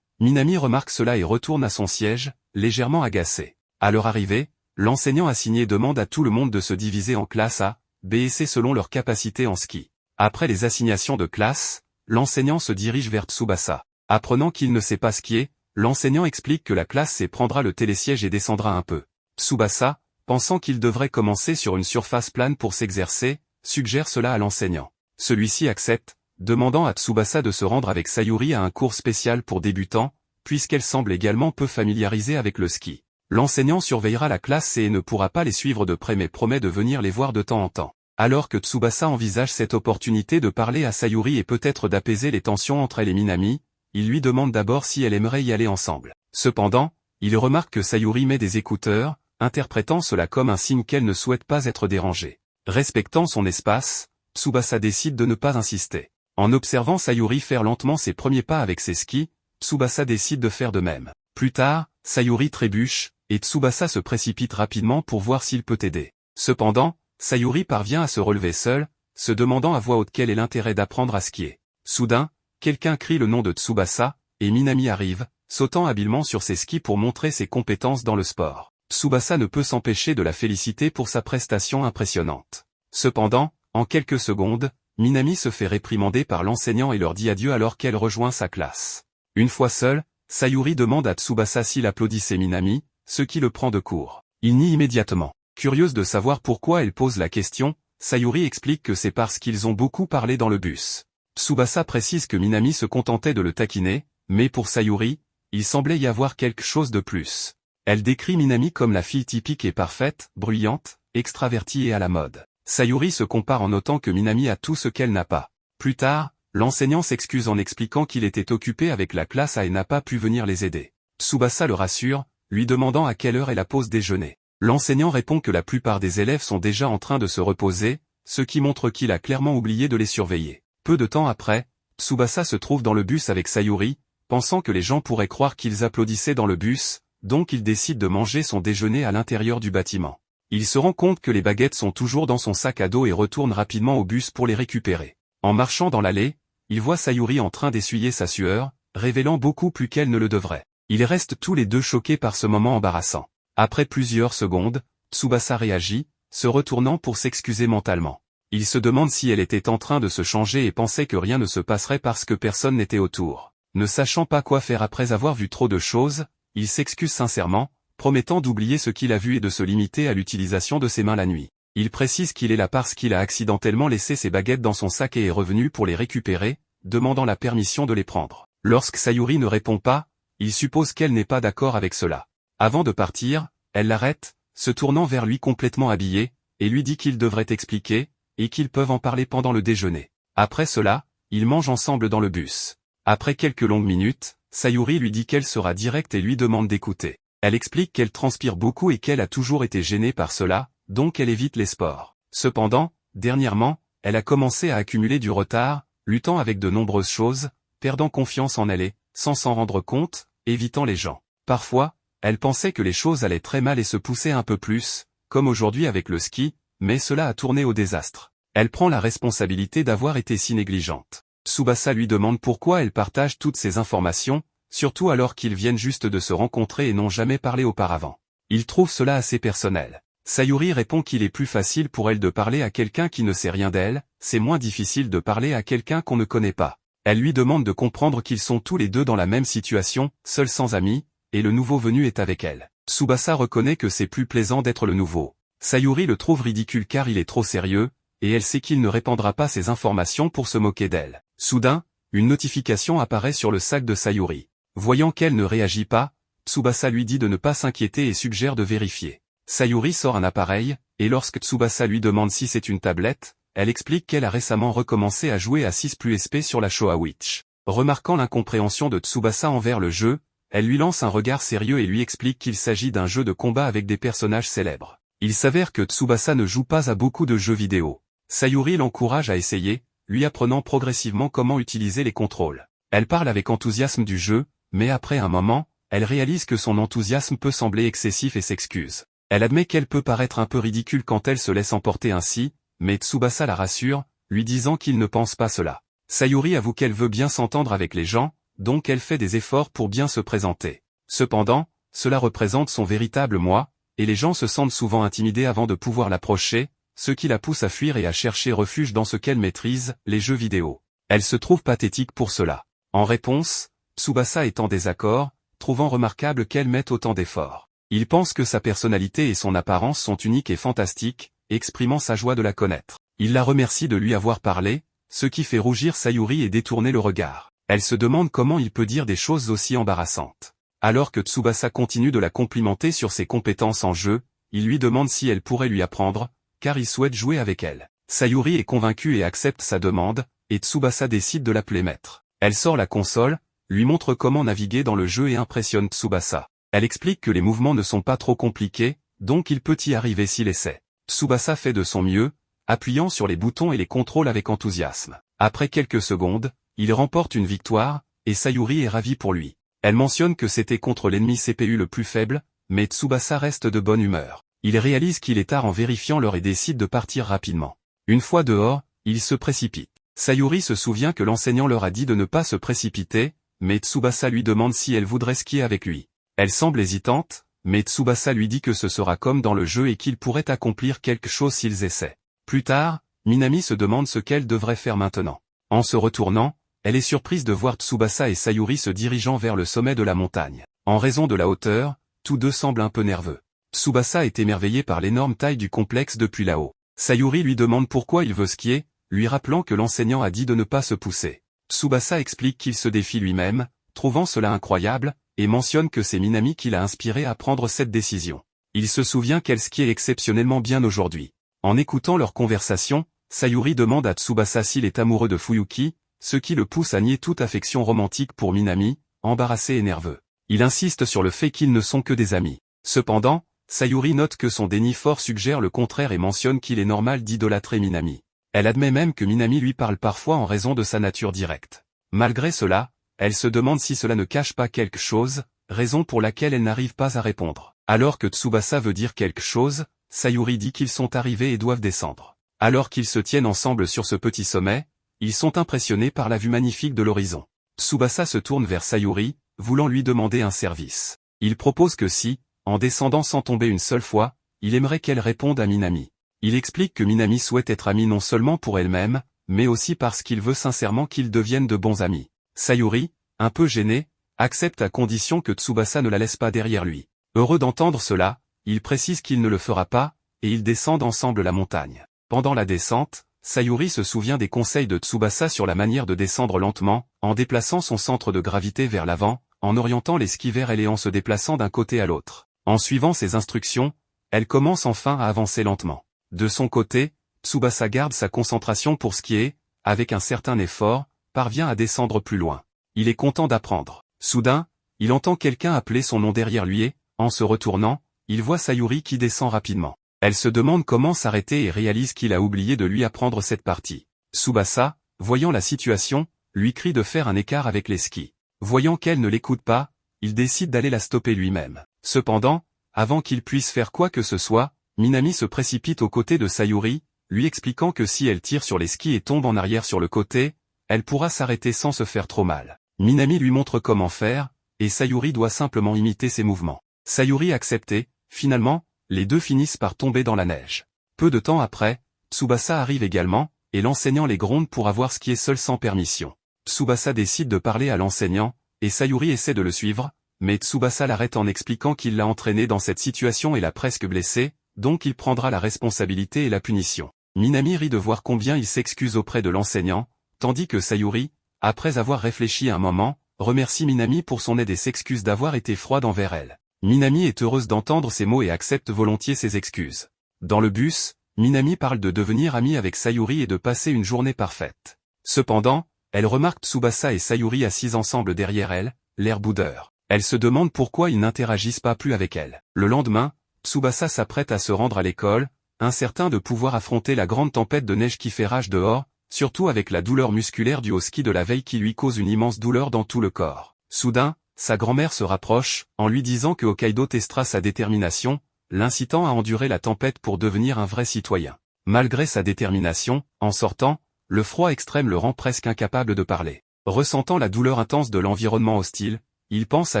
Minami remarque cela et retourne à son siège, légèrement agacé. À leur arrivée, l'enseignant assigné demande à tout le monde de se diviser en classes A, B et C selon leur capacité en ski. Après les assignations de classe, l'enseignant se dirige vers Tsubasa. Apprenant qu'il ne sait pas skier, l'enseignant explique que la classe C prendra le télésiège et descendra un peu. Tsubasa, pensant qu'il devrait commencer sur une surface plane pour s'exercer, suggère cela à l'enseignant. Celui-ci accepte, demandant à Tsubasa de se rendre avec Sayuri à un cours spécial pour débutants, puisqu'elle semble également peu familiarisée avec le ski. L'enseignant surveillera la classe C et ne pourra pas les suivre de près mais promet de venir les voir de temps en temps. Alors que Tsubasa envisage cette opportunité de parler à Sayuri et peut-être d'apaiser les tensions entre elle et Minami, il lui demande d'abord si elle aimerait y aller ensemble. Cependant, il remarque que Sayuri met des écouteurs, interprétant cela comme un signe qu'elle ne souhaite pas être dérangée. Respectant son espace, Tsubasa décide de ne pas insister. En observant Sayuri faire lentement ses premiers pas avec ses skis, Tsubasa décide de faire de même. Plus tard, Sayuri trébuche, et Tsubasa se précipite rapidement pour voir s'il peut aider. Cependant, Sayuri parvient à se relever seule, se demandant à voix haute quel est l'intérêt d'apprendre à skier. Soudain, quelqu'un crie le nom de Tsubasa, et Minami arrive, sautant habilement sur ses skis pour montrer ses compétences dans le sport. Tsubasa ne peut s'empêcher de la féliciter pour sa prestation impressionnante. Cependant, en quelques secondes, Minami se fait réprimander par l'enseignant et leur dit adieu alors qu'elle rejoint sa classe. Une fois seule, Sayuri demande à Tsubasa s'il applaudissait Minami, ce qui le prend de court. Il nie immédiatement. Curieuse de savoir pourquoi elle pose la question, Sayuri explique que c'est parce qu'ils ont beaucoup parlé dans le bus. Tsubasa précise que Minami se contentait de le taquiner, mais pour Sayuri, il semblait y avoir quelque chose de plus. Elle décrit Minami comme la fille typique et parfaite, bruyante, extravertie et à la mode. Sayuri se compare en notant que Minami a tout ce qu'elle n'a pas. Plus tard, l'enseignant s'excuse en expliquant qu'il était occupé avec la classe A et n'a pas pu venir les aider. Tsubasa le rassure, lui demandant à quelle heure est la pause déjeuner. L'enseignant répond que la plupart des élèves sont déjà en train de se reposer, ce qui montre qu'il a clairement oublié de les surveiller. Peu de temps après, Tsubasa se trouve dans le bus avec Sayuri, pensant que les gens pourraient croire qu'ils applaudissaient dans le bus, donc il décide de manger son déjeuner à l'intérieur du bâtiment. Il se rend compte que les baguettes sont toujours dans son sac à dos et retourne rapidement au bus pour les récupérer. En marchant dans l'allée, il voit Sayuri en train d'essuyer sa sueur, révélant beaucoup plus qu'elle ne le devrait. Ils restent tous les deux choqués par ce moment embarrassant. Après plusieurs secondes, Tsubasa réagit, se retournant pour s'excuser mentalement. Il se demande si elle était en train de se changer et pensait que rien ne se passerait parce que personne n'était autour. Ne sachant pas quoi faire après avoir vu trop de choses, il s'excuse sincèrement, promettant d'oublier ce qu'il a vu et de se limiter à l'utilisation de ses mains la nuit. Il précise qu'il est là parce qu'il a accidentellement laissé ses baguettes dans son sac et est revenu pour les récupérer, demandant la permission de les prendre. Lorsque Sayuri ne répond pas, il suppose qu'elle n'est pas d'accord avec cela. Avant de partir, elle l'arrête, se tournant vers lui complètement habillé, et lui dit qu'il devrait expliquer, et qu'ils peuvent en parler pendant le déjeuner. Après cela, ils mangent ensemble dans le bus. Après quelques longues minutes, Sayuri lui dit qu'elle sera directe et lui demande d'écouter. Elle explique qu'elle transpire beaucoup et qu'elle a toujours été gênée par cela, donc elle évite les sports. Cependant, dernièrement, elle a commencé à accumuler du retard, luttant avec de nombreuses choses, perdant confiance en elle et, sans s'en rendre compte, évitant les gens. Parfois, elle pensait que les choses allaient très mal et se poussait un peu plus, comme aujourd'hui avec le ski, mais cela a tourné au désastre. Elle prend la responsabilité d'avoir été si négligente. Tsubasa lui demande pourquoi elle partage toutes ces informations, surtout alors qu'ils viennent juste de se rencontrer et n'ont jamais parlé auparavant. Il trouve cela assez personnel. Sayuri répond qu'il est plus facile pour elle de parler à quelqu'un qui ne sait rien d'elle, c'est moins difficile de parler à quelqu'un qu'on ne connaît pas. Elle lui demande de comprendre qu'ils sont tous les deux dans la même situation, seuls sans amis, et le nouveau venu est avec elle. Tsubasa reconnaît que c'est plus plaisant d'être le nouveau. Sayuri le trouve ridicule car il est trop sérieux, et elle sait qu'il ne répandra pas ces informations pour se moquer d'elle. Soudain, une notification apparaît sur le sac de Sayuri. Voyant qu'elle ne réagit pas, Tsubasa lui dit de ne pas s'inquiéter et suggère de vérifier. Sayuri sort un appareil, et lorsque Tsubasa lui demande si c'est une tablette, elle explique qu'elle a récemment recommencé à jouer à 6 + SP sur la Showa Witch. Remarquant l'incompréhension de Tsubasa envers le jeu, elle lui lance un regard sérieux et lui explique qu'il s'agit d'un jeu de combat avec des personnages célèbres. Il s'avère que Tsubasa ne joue pas à beaucoup de jeux vidéo. Sayuri l'encourage à essayer, lui apprenant progressivement comment utiliser les contrôles. Elle parle avec enthousiasme du jeu, mais après un moment, elle réalise que son enthousiasme peut sembler excessif et s'excuse. Elle admet qu'elle peut paraître un peu ridicule quand elle se laisse emporter ainsi, mais Tsubasa la rassure, lui disant qu'il ne pense pas cela. Sayuri avoue qu'elle veut bien s'entendre avec les gens, donc elle fait des efforts pour bien se présenter. Cependant, cela représente son véritable moi, et les gens se sentent souvent intimidés avant de pouvoir l'approcher, ce qui la pousse à fuir et à chercher refuge dans ce qu'elle maîtrise, les jeux vidéo. Elle se trouve pathétique pour cela. En réponse, Tsubasa est en désaccord, trouvant remarquable qu'elle mette autant d'efforts. Il pense que sa personnalité et son apparence sont uniques et fantastiques, exprimant sa joie de la connaître. Il la remercie de lui avoir parlé, ce qui fait rougir Sayuri et détourner le regard. Elle se demande comment il peut dire des choses aussi embarrassantes. Alors que Tsubasa continue de la complimenter sur ses compétences en jeu, il lui demande si elle pourrait lui apprendre, car il souhaite jouer avec elle. Sayuri est convaincue et accepte sa demande, et Tsubasa décide de l'appeler maître. Elle sort la console, lui montre comment naviguer dans le jeu et impressionne Tsubasa. Elle explique que les mouvements ne sont pas trop compliqués, donc il peut y arriver s'il essaie. Tsubasa fait de son mieux, appuyant sur les boutons et les contrôle avec enthousiasme. Après quelques secondes, il remporte une victoire, et Sayuri est ravie pour lui. Elle mentionne que c'était contre l'ennemi CPU le plus faible, mais Tsubasa reste de bonne humeur. Il réalise qu'il est tard en vérifiant l'heure et décide de partir rapidement. Une fois dehors, il se précipite. Sayuri se souvient que l'enseignant leur a dit de ne pas se précipiter, mais Tsubasa lui demande si elle voudrait skier avec lui. Elle semble hésitante, mais Tsubasa lui dit que ce sera comme dans le jeu et qu'ils pourraient accomplir quelque chose s'ils essaient. Plus tard, Minami se demande ce qu'elle devrait faire maintenant. En se retournant, elle est surprise de voir Tsubasa et Sayuri se dirigeant vers le sommet de la montagne. En raison de la hauteur, tous deux semblent un peu nerveux. Tsubasa est émerveillé par l'énorme taille du complexe depuis là-haut. Sayuri lui demande pourquoi il veut skier, lui rappelant que l'enseignant a dit de ne pas se pousser. Tsubasa explique qu'il se défie lui-même, trouvant cela incroyable, et mentionne que c'est Minami qui l'a inspiré à prendre cette décision. Il se souvient qu'elle skie exceptionnellement bien aujourd'hui. En écoutant leur conversation, Sayuri demande à Tsubasa s'il est amoureux de Fuyuki, ce qui le pousse à nier toute affection romantique pour Minami, embarrassé et nerveux. Il insiste sur le fait qu'ils ne sont que des amis. Cependant, Sayuri note que son déni fort suggère le contraire et mentionne qu'il est normal d'idolâtrer Minami. Elle admet même que Minami lui parle parfois en raison de sa nature directe. Malgré cela, elle se demande si cela ne cache pas quelque chose, raison pour laquelle elle n'arrive pas à répondre. Alors que Tsubasa veut dire quelque chose, Sayuri dit qu'ils sont arrivés et doivent descendre. Alors qu'ils se tiennent ensemble sur ce petit sommet, ils sont impressionnés par la vue magnifique de l'horizon. Tsubasa se tourne vers Sayuri, voulant lui demander un service. Il propose que si, en descendant sans tomber une seule fois, il aimerait qu'elle réponde à Minami. Il explique que Minami souhaite être amie non seulement pour elle-même, mais aussi parce qu'il veut sincèrement qu'ils deviennent de bons amis. Sayuri, un peu gêné, accepte à condition que Tsubasa ne la laisse pas derrière lui. Heureux d'entendre cela, il précise qu'il ne le fera pas, et ils descendent ensemble la montagne. Pendant la descente, Sayuri se souvient des conseils de Tsubasa sur la manière de descendre lentement, en déplaçant son centre de gravité vers l'avant, en orientant les skis vers elle et en se déplaçant d'un côté à l'autre. En suivant ses instructions, elle commence enfin à avancer lentement. De son côté, Tsubasa garde sa concentration pour skier, avec un certain effort, parvient à descendre plus loin. Il est content d'apprendre. Soudain, il entend quelqu'un appeler son nom derrière lui et, en se retournant, il voit Sayuri qui descend rapidement. Elle se demande comment s'arrêter et réalise qu'il a oublié de lui apprendre cette partie. Tsubasa, voyant la situation, lui crie de faire un écart avec les skis. Voyant qu'elle ne l'écoute pas, il décide d'aller la stopper lui-même. Cependant, avant qu'il puisse faire quoi que ce soit, Minami se précipite aux côtés de Sayuri, lui expliquant que si elle tire sur les skis et tombe en arrière sur le côté, elle pourra s'arrêter sans se faire trop mal. Minami lui montre comment faire, et Sayuri doit simplement imiter ses mouvements. Sayuri accepte et, finalement, les deux finissent par tomber dans la neige. Peu de temps après, Tsubasa arrive également, et l'enseignant les gronde pour avoir skié seul sans permission. Tsubasa décide de parler à l'enseignant, et Sayuri essaie de le suivre, mais Tsubasa l'arrête en expliquant qu'il l'a entraîné dans cette situation et l'a presque blessé, donc il prendra la responsabilité et la punition. Minami rit de voir combien il s'excuse auprès de l'enseignant, tandis que Sayuri, après avoir réfléchi un moment, remercie Minami pour son aide et s'excuse d'avoir été froide envers elle. Minami est heureuse d'entendre ces mots et accepte volontiers ses excuses. Dans le bus, Minami parle de devenir amie avec Sayuri et de passer une journée parfaite. Cependant, elle remarque Tsubasa et Sayuri assis ensemble derrière elle, l'air boudeur. Elle se demande pourquoi ils n'interagissent pas plus avec elle. Le lendemain, Tsubasa s'apprête à se rendre à l'école, incertain de pouvoir affronter la grande tempête de neige qui fait rage dehors, surtout avec la douleur musculaire due au ski de la veille qui lui cause une immense douleur dans tout le corps. Soudain, sa grand-mère se rapproche, en lui disant que Hokkaido testera sa détermination, l'incitant à endurer la tempête pour devenir un vrai citoyen. Malgré sa détermination, en sortant, le froid extrême le rend presque incapable de parler. Ressentant la douleur intense de l'environnement hostile, il pense à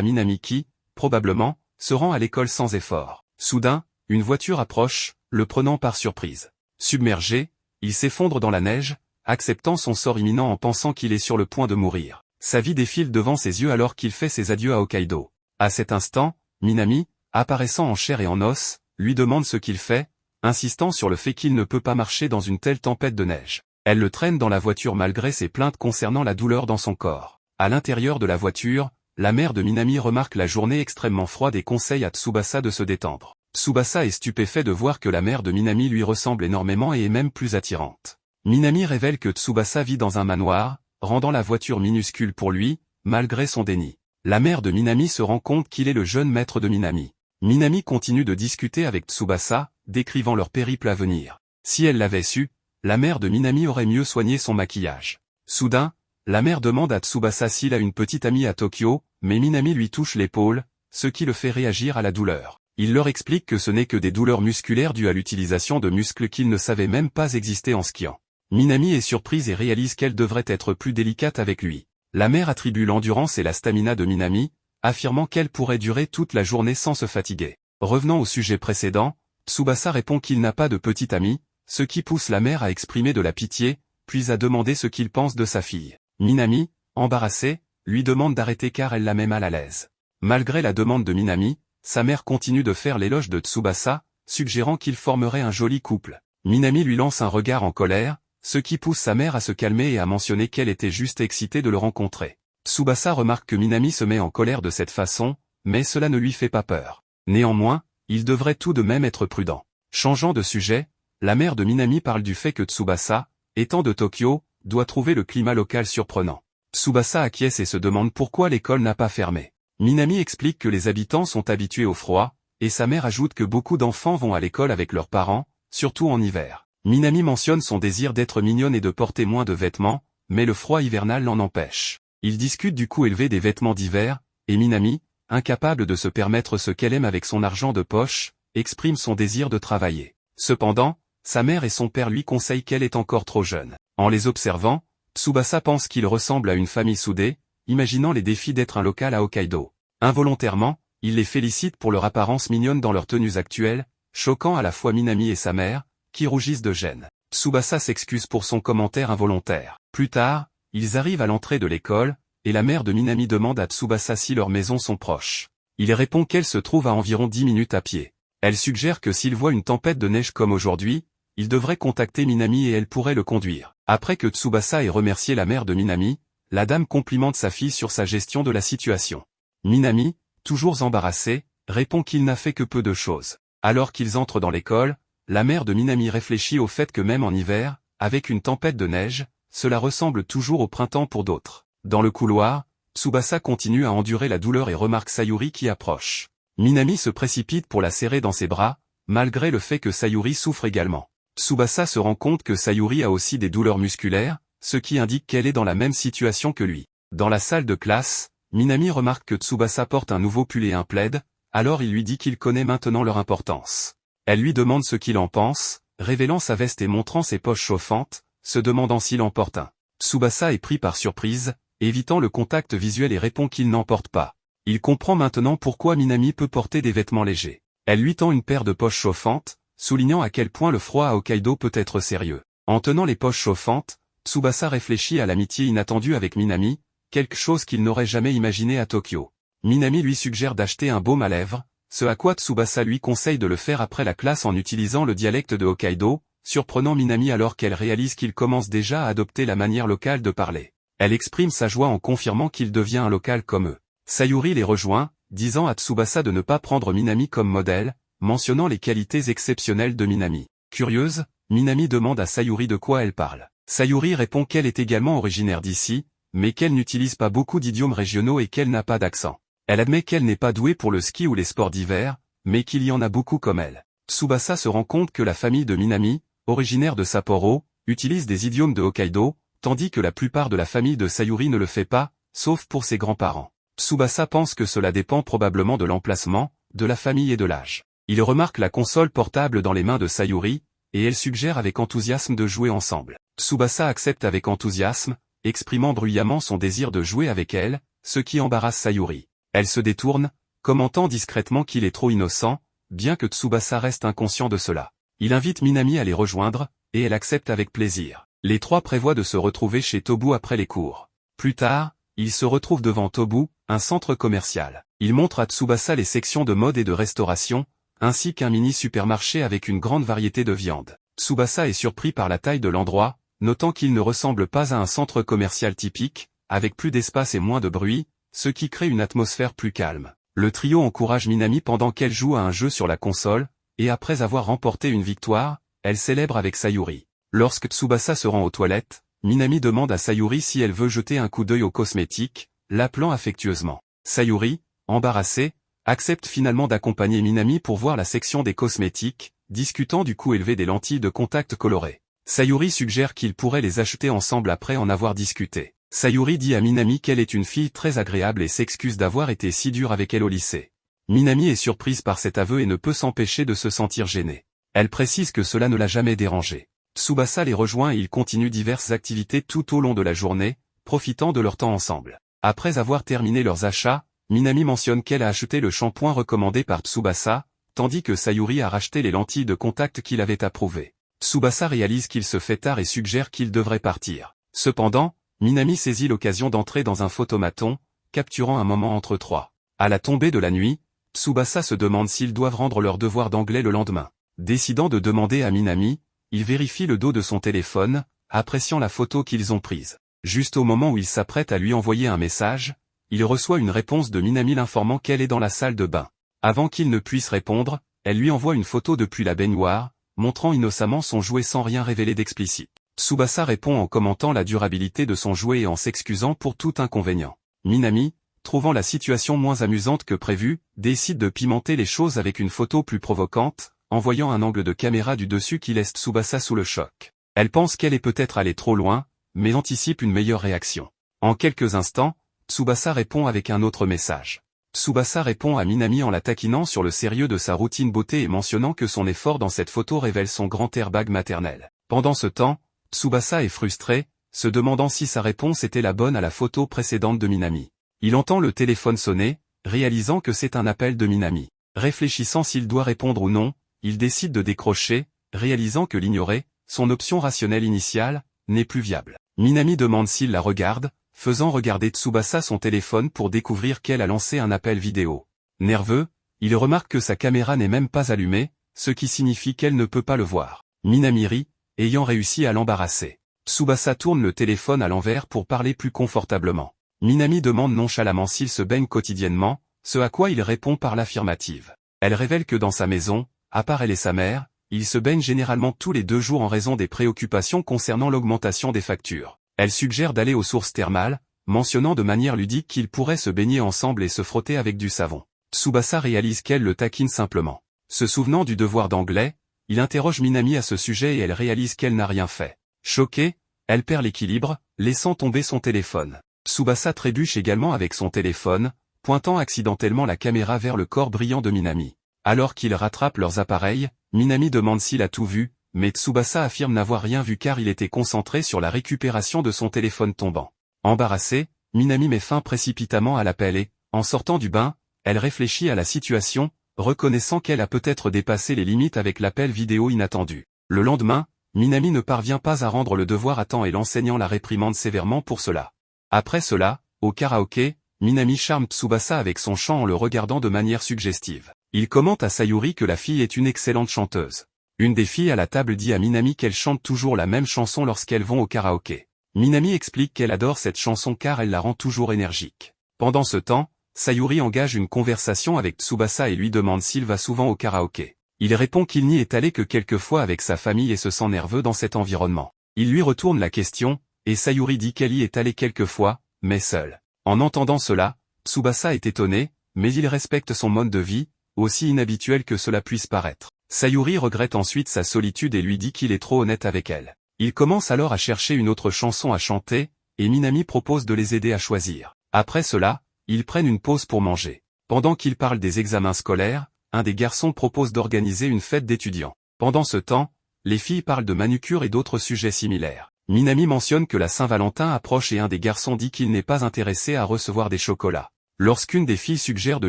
Minami qui, probablement, se rend à l'école sans effort. Soudain, une voiture approche, le prenant par surprise. Submergé, il s'effondre dans la neige, acceptant son sort imminent en pensant qu'il est sur le point de mourir. Sa vie défile devant ses yeux alors qu'il fait ses adieux à Hokkaido. À cet instant, Minami, apparaissant en chair et en os, lui demande ce qu'il fait, insistant sur le fait qu'il ne peut pas marcher dans une telle tempête de neige. Elle le traîne dans la voiture malgré ses plaintes concernant la douleur dans son corps. À l'intérieur de la voiture, la mère de Minami remarque la journée extrêmement froide et conseille à Tsubasa de se détendre. Tsubasa est stupéfait de voir que la mère de Minami lui ressemble énormément et est même plus attirante. Minami révèle que Tsubasa vit dans un manoir, rendant la voiture minuscule pour lui, malgré son déni. La mère de Minami se rend compte qu'il est le jeune maître de Minami. Minami continue de discuter avec Tsubasa, décrivant leur périple à venir. Si elle l'avait su, la mère de Minami aurait mieux soigné son maquillage. Soudain, la mère demande à Tsubasa s'il a une petite amie à Tokyo, mais Minami lui touche l'épaule, ce qui le fait réagir à la douleur. Il leur explique que ce n'est que des douleurs musculaires dues à l'utilisation de muscles qu'il ne savait même pas exister en skiant. Minami est surprise et réalise qu'elle devrait être plus délicate avec lui. La mère attribue l'endurance et la stamina de Minami, affirmant qu'elle pourrait durer toute la journée sans se fatiguer. Revenant au sujet précédent, Tsubasa répond qu'il n'a pas de petite amie, ce qui pousse la mère à exprimer de la pitié, puis à demander ce qu'il pense de sa fille. Minami, embarrassée, lui demande d'arrêter car elle la met mal à l'aise. Malgré la demande de Minami, sa mère continue de faire l'éloge de Tsubasa, suggérant qu'ils formeraient un joli couple. Minami lui lance un regard en colère, ce qui pousse sa mère à se calmer et à mentionner qu'elle était juste excitée de le rencontrer. Tsubasa remarque que Minami se met en colère de cette façon, mais cela ne lui fait pas peur. Néanmoins, il devrait tout de même être prudent. Changeant de sujet, la mère de Minami parle du fait que Tsubasa, étant de Tokyo, doit trouver le climat local surprenant. Tsubasa acquiesce et se demande pourquoi l'école n'a pas fermé. Minami explique que les habitants sont habitués au froid, et sa mère ajoute que beaucoup d'enfants vont à l'école avec leurs parents, surtout en hiver. Minami mentionne son désir d'être mignonne et de porter moins de vêtements, mais le froid hivernal l'en empêche. Ils discutent du coût élevé des vêtements d'hiver, et Minami, incapable de se permettre ce qu'elle aime avec son argent de poche, exprime son désir de travailler. Cependant, sa mère et son père lui conseillent qu'elle est encore trop jeune. En les observant, Tsubasa pense qu'il ressemble à une famille soudée, imaginant les défis d'être un local à Hokkaido. Involontairement, il les félicite pour leur apparence mignonne dans leurs tenues actuelles, choquant à la fois Minami et sa mère, qui rougissent de gêne. Tsubasa s'excuse pour son commentaire involontaire. Plus tard, ils arrivent à l'entrée de l'école, et la mère de Minami demande à Tsubasa si leurs maisons sont proches. Il répond qu'elle se trouve à environ 10 minutes à pied. Elle suggère que s'il voit une tempête de neige comme aujourd'hui, il devrait contacter Minami et elle pourrait le conduire. Après que Tsubasa ait remercié la mère de Minami, la dame complimente sa fille sur sa gestion de la situation. Minami, toujours embarrassé, répond qu'il n'a fait que peu de choses. Alors qu'ils entrent dans l'école, la mère de Minami réfléchit au fait que même en hiver, avec une tempête de neige, cela ressemble toujours au printemps pour d'autres. Dans le couloir, Tsubasa continue à endurer la douleur et remarque Sayuri qui approche. Minami se précipite pour la serrer dans ses bras, malgré le fait que Sayuri souffre également. Tsubasa se rend compte que Sayuri a aussi des douleurs musculaires, ce qui indique qu'elle est dans la même situation que lui. Dans la salle de classe, Minami remarque que Tsubasa porte un nouveau pull et un plaid, alors il lui dit qu'il connaît maintenant leur importance. Elle lui demande ce qu'il en pense, révélant sa veste et montrant ses poches chauffantes, se demandant s'il en porte un. Tsubasa est pris par surprise, évitant le contact visuel et répond qu'il n'en porte pas. Il comprend maintenant pourquoi Minami peut porter des vêtements légers. Elle lui tend une paire de poches chauffantes, soulignant à quel point le froid à Hokkaido peut être sérieux. En tenant les poches chauffantes, Tsubasa réfléchit à l'amitié inattendue avec Minami, quelque chose qu'il n'aurait jamais imaginé à Tokyo. Minami lui suggère d'acheter un baume à lèvres, ce à quoi Tsubasa lui conseille de le faire après la classe en utilisant le dialecte de Hokkaido, surprenant Minami alors qu'elle réalise qu'il commence déjà à adopter la manière locale de parler. Elle exprime sa joie en confirmant qu'il devient un local comme eux. Sayuri les rejoint, disant à Tsubasa de ne pas prendre Minami comme modèle, mentionnant les qualités exceptionnelles de Minami. Curieuse, Minami demande à Sayuri de quoi elle parle. Sayuri répond qu'elle est également originaire d'ici, mais qu'elle n'utilise pas beaucoup d'idiomes régionaux et qu'elle n'a pas d'accent. Elle admet qu'elle n'est pas douée pour le ski ou les sports d'hiver, mais qu'il y en a beaucoup comme elle. Tsubasa se rend compte que la famille de Minami, originaire de Sapporo, utilise des idiomes de Hokkaido, tandis que la plupart de la famille de Sayuri ne le fait pas, sauf pour ses grands-parents. Tsubasa pense que cela dépend probablement de l'emplacement, de la famille et de l'âge. Il remarque la console portable dans les mains de Sayuri, et elle suggère avec enthousiasme de jouer ensemble. Tsubasa accepte avec enthousiasme, exprimant bruyamment son désir de jouer avec elle, ce qui embarrasse Sayuri. Elle se détourne, commentant discrètement qu'il est trop innocent, bien que Tsubasa reste inconscient de cela. Il invite Minami à les rejoindre, et elle accepte avec plaisir. Les trois prévoient de se retrouver chez Tobu après les cours. Plus tard, ils se retrouvent devant Tobu, un centre commercial. Il montre à Tsubasa les sections de mode et de restauration, ainsi qu'un mini-supermarché avec une grande variété de viande. Tsubasa est surpris par la taille de l'endroit, notant qu'il ne ressemble pas à un centre commercial typique, avec plus d'espace et moins de bruit, ce qui crée une atmosphère plus calme. Le trio encourage Minami pendant qu'elle joue à un jeu sur la console, et après avoir remporté une victoire, elle célèbre avec Sayuri. Lorsque Tsubasa se rend aux toilettes, Minami demande à Sayuri si elle veut jeter un coup d'œil aux cosmétiques, l'appelant affectueusement. Sayuri, embarrassée, accepte finalement d'accompagner Minami pour voir la section des cosmétiques, discutant du coût élevé des lentilles de contact colorées. Sayuri suggère qu'ils pourraient les acheter ensemble après en avoir discuté. Sayuri dit à Minami qu'elle est une fille très agréable et s'excuse d'avoir été si dure avec elle au lycée. Minami est surprise par cet aveu et ne peut s'empêcher de se sentir gênée. Elle précise que cela ne l'a jamais dérangée. Tsubasa les rejoint et ils continuent diverses activités tout au long de la journée, profitant de leur temps ensemble. Après avoir terminé leurs achats, Minami mentionne qu'elle a acheté le shampoing recommandé par Tsubasa, tandis que Sayuri a racheté les lentilles de contact qu'il avait approuvées. Tsubasa réalise qu'il se fait tard et suggère qu'il devrait partir. Cependant, Minami saisit l'occasion d'entrer dans un photomaton, capturant un moment entre trois. À la tombée de la nuit, Tsubasa se demande s'ils doivent rendre leur devoir d'anglais le lendemain. Décidant de demander à Minami, il vérifie le dos de son téléphone, appréciant la photo qu'ils ont prise. Juste au moment où il s'apprête à lui envoyer un message, il reçoit une réponse de Minami l'informant qu'elle est dans la salle de bain. Avant qu'il ne puisse répondre, elle lui envoie une photo depuis la baignoire, montrant innocemment son jouet sans rien révéler d'explicite. Tsubasa répond en commentant la durabilité de son jouet et en s'excusant pour tout inconvénient. Minami, trouvant la situation moins amusante que prévu, décide de pimenter les choses avec une photo plus provocante, envoyant un angle de caméra du dessus qui laisse Tsubasa sous le choc. Elle pense qu'elle est peut-être allée trop loin, mais anticipe une meilleure réaction. En quelques instants, Tsubasa répond avec un autre message. Tsubasa répond à Minami en la taquinant sur le sérieux de sa routine beauté et mentionnant que son effort dans cette photo révèle son grand airbag maternel. Pendant ce temps, Tsubasa est frustré, se demandant si sa réponse était la bonne à la photo précédente de Minami. Il entend le téléphone sonner, réalisant que c'est un appel de Minami. Réfléchissant s'il doit répondre ou non, il décide de décrocher, réalisant que l'ignorer, son option rationnelle initiale, n'est plus viable. Minami demande s'il la regarde, faisant regarder Tsubasa son téléphone pour découvrir qu'elle a lancé un appel vidéo. Nerveux, il remarque que sa caméra n'est même pas allumée, ce qui signifie qu'elle ne peut pas le voir. Minami rit, ayant réussi à l'embarrasser. Tsubasa tourne le téléphone à l'envers pour parler plus confortablement. Minami demande nonchalamment s'il se baigne quotidiennement, ce à quoi il répond par l'affirmative. Elle révèle que dans sa maison, à part elle et sa mère, il se baigne généralement tous les 2 jours en raison des préoccupations concernant l'augmentation des factures. Elle suggère d'aller aux sources thermales, mentionnant de manière ludique qu'ils pourraient se baigner ensemble et se frotter avec du savon. Tsubasa réalise qu'elle le taquine simplement. Se souvenant du devoir d'anglais, il interroge Minami à ce sujet et elle réalise qu'elle n'a rien fait. Choquée, elle perd l'équilibre, laissant tomber son téléphone. Tsubasa trébuche également avec son téléphone, pointant accidentellement la caméra vers le corps brillant de Minami. Alors qu'ils rattrapent leurs appareils, Minami demande s'il a tout vu, mais Tsubasa affirme n'avoir rien vu car il était concentré sur la récupération de son téléphone tombant. Embarrassée, Minami met fin précipitamment à l'appel et, en sortant du bain, elle réfléchit à la situation, reconnaissant qu'elle a peut-être dépassé les limites avec l'appel vidéo inattendu. Le lendemain, Minami ne parvient pas à rendre le devoir à temps et l'enseignant la réprimande sévèrement pour cela. Après cela, au karaoké, Minami charme Tsubasa avec son chant en le regardant de manière suggestive. Il commente à Sayuri que la fille est une excellente chanteuse. Une des filles à la table dit à Minami qu'elle chante toujours la même chanson lorsqu'elles vont au karaoké. Minami explique qu'elle adore cette chanson car elle la rend toujours énergique. Pendant ce temps, Sayuri engage une conversation avec Tsubasa et lui demande s'il va souvent au karaoké. Il répond qu'il n'y est allé que quelques fois avec sa famille et se sent nerveux dans cet environnement. Il lui retourne la question, et Sayuri dit qu'elle y est allée quelques fois, mais seule. En entendant cela, Tsubasa est étonné, mais il respecte son mode de vie, aussi inhabituel que cela puisse paraître. Sayuri regrette ensuite sa solitude et lui dit qu'il est trop honnête avec elle. Il commence alors à chercher une autre chanson à chanter, et Minami propose de les aider à choisir. Après cela, ils prennent une pause pour manger. Pendant qu'ils parlent des examens scolaires, un des garçons propose d'organiser une fête d'étudiants. Pendant ce temps, les filles parlent de manucure et d'autres sujets similaires. Minami mentionne que la Saint-Valentin approche et un des garçons dit qu'il n'est pas intéressé à recevoir des chocolats. Lorsqu'une des filles suggère de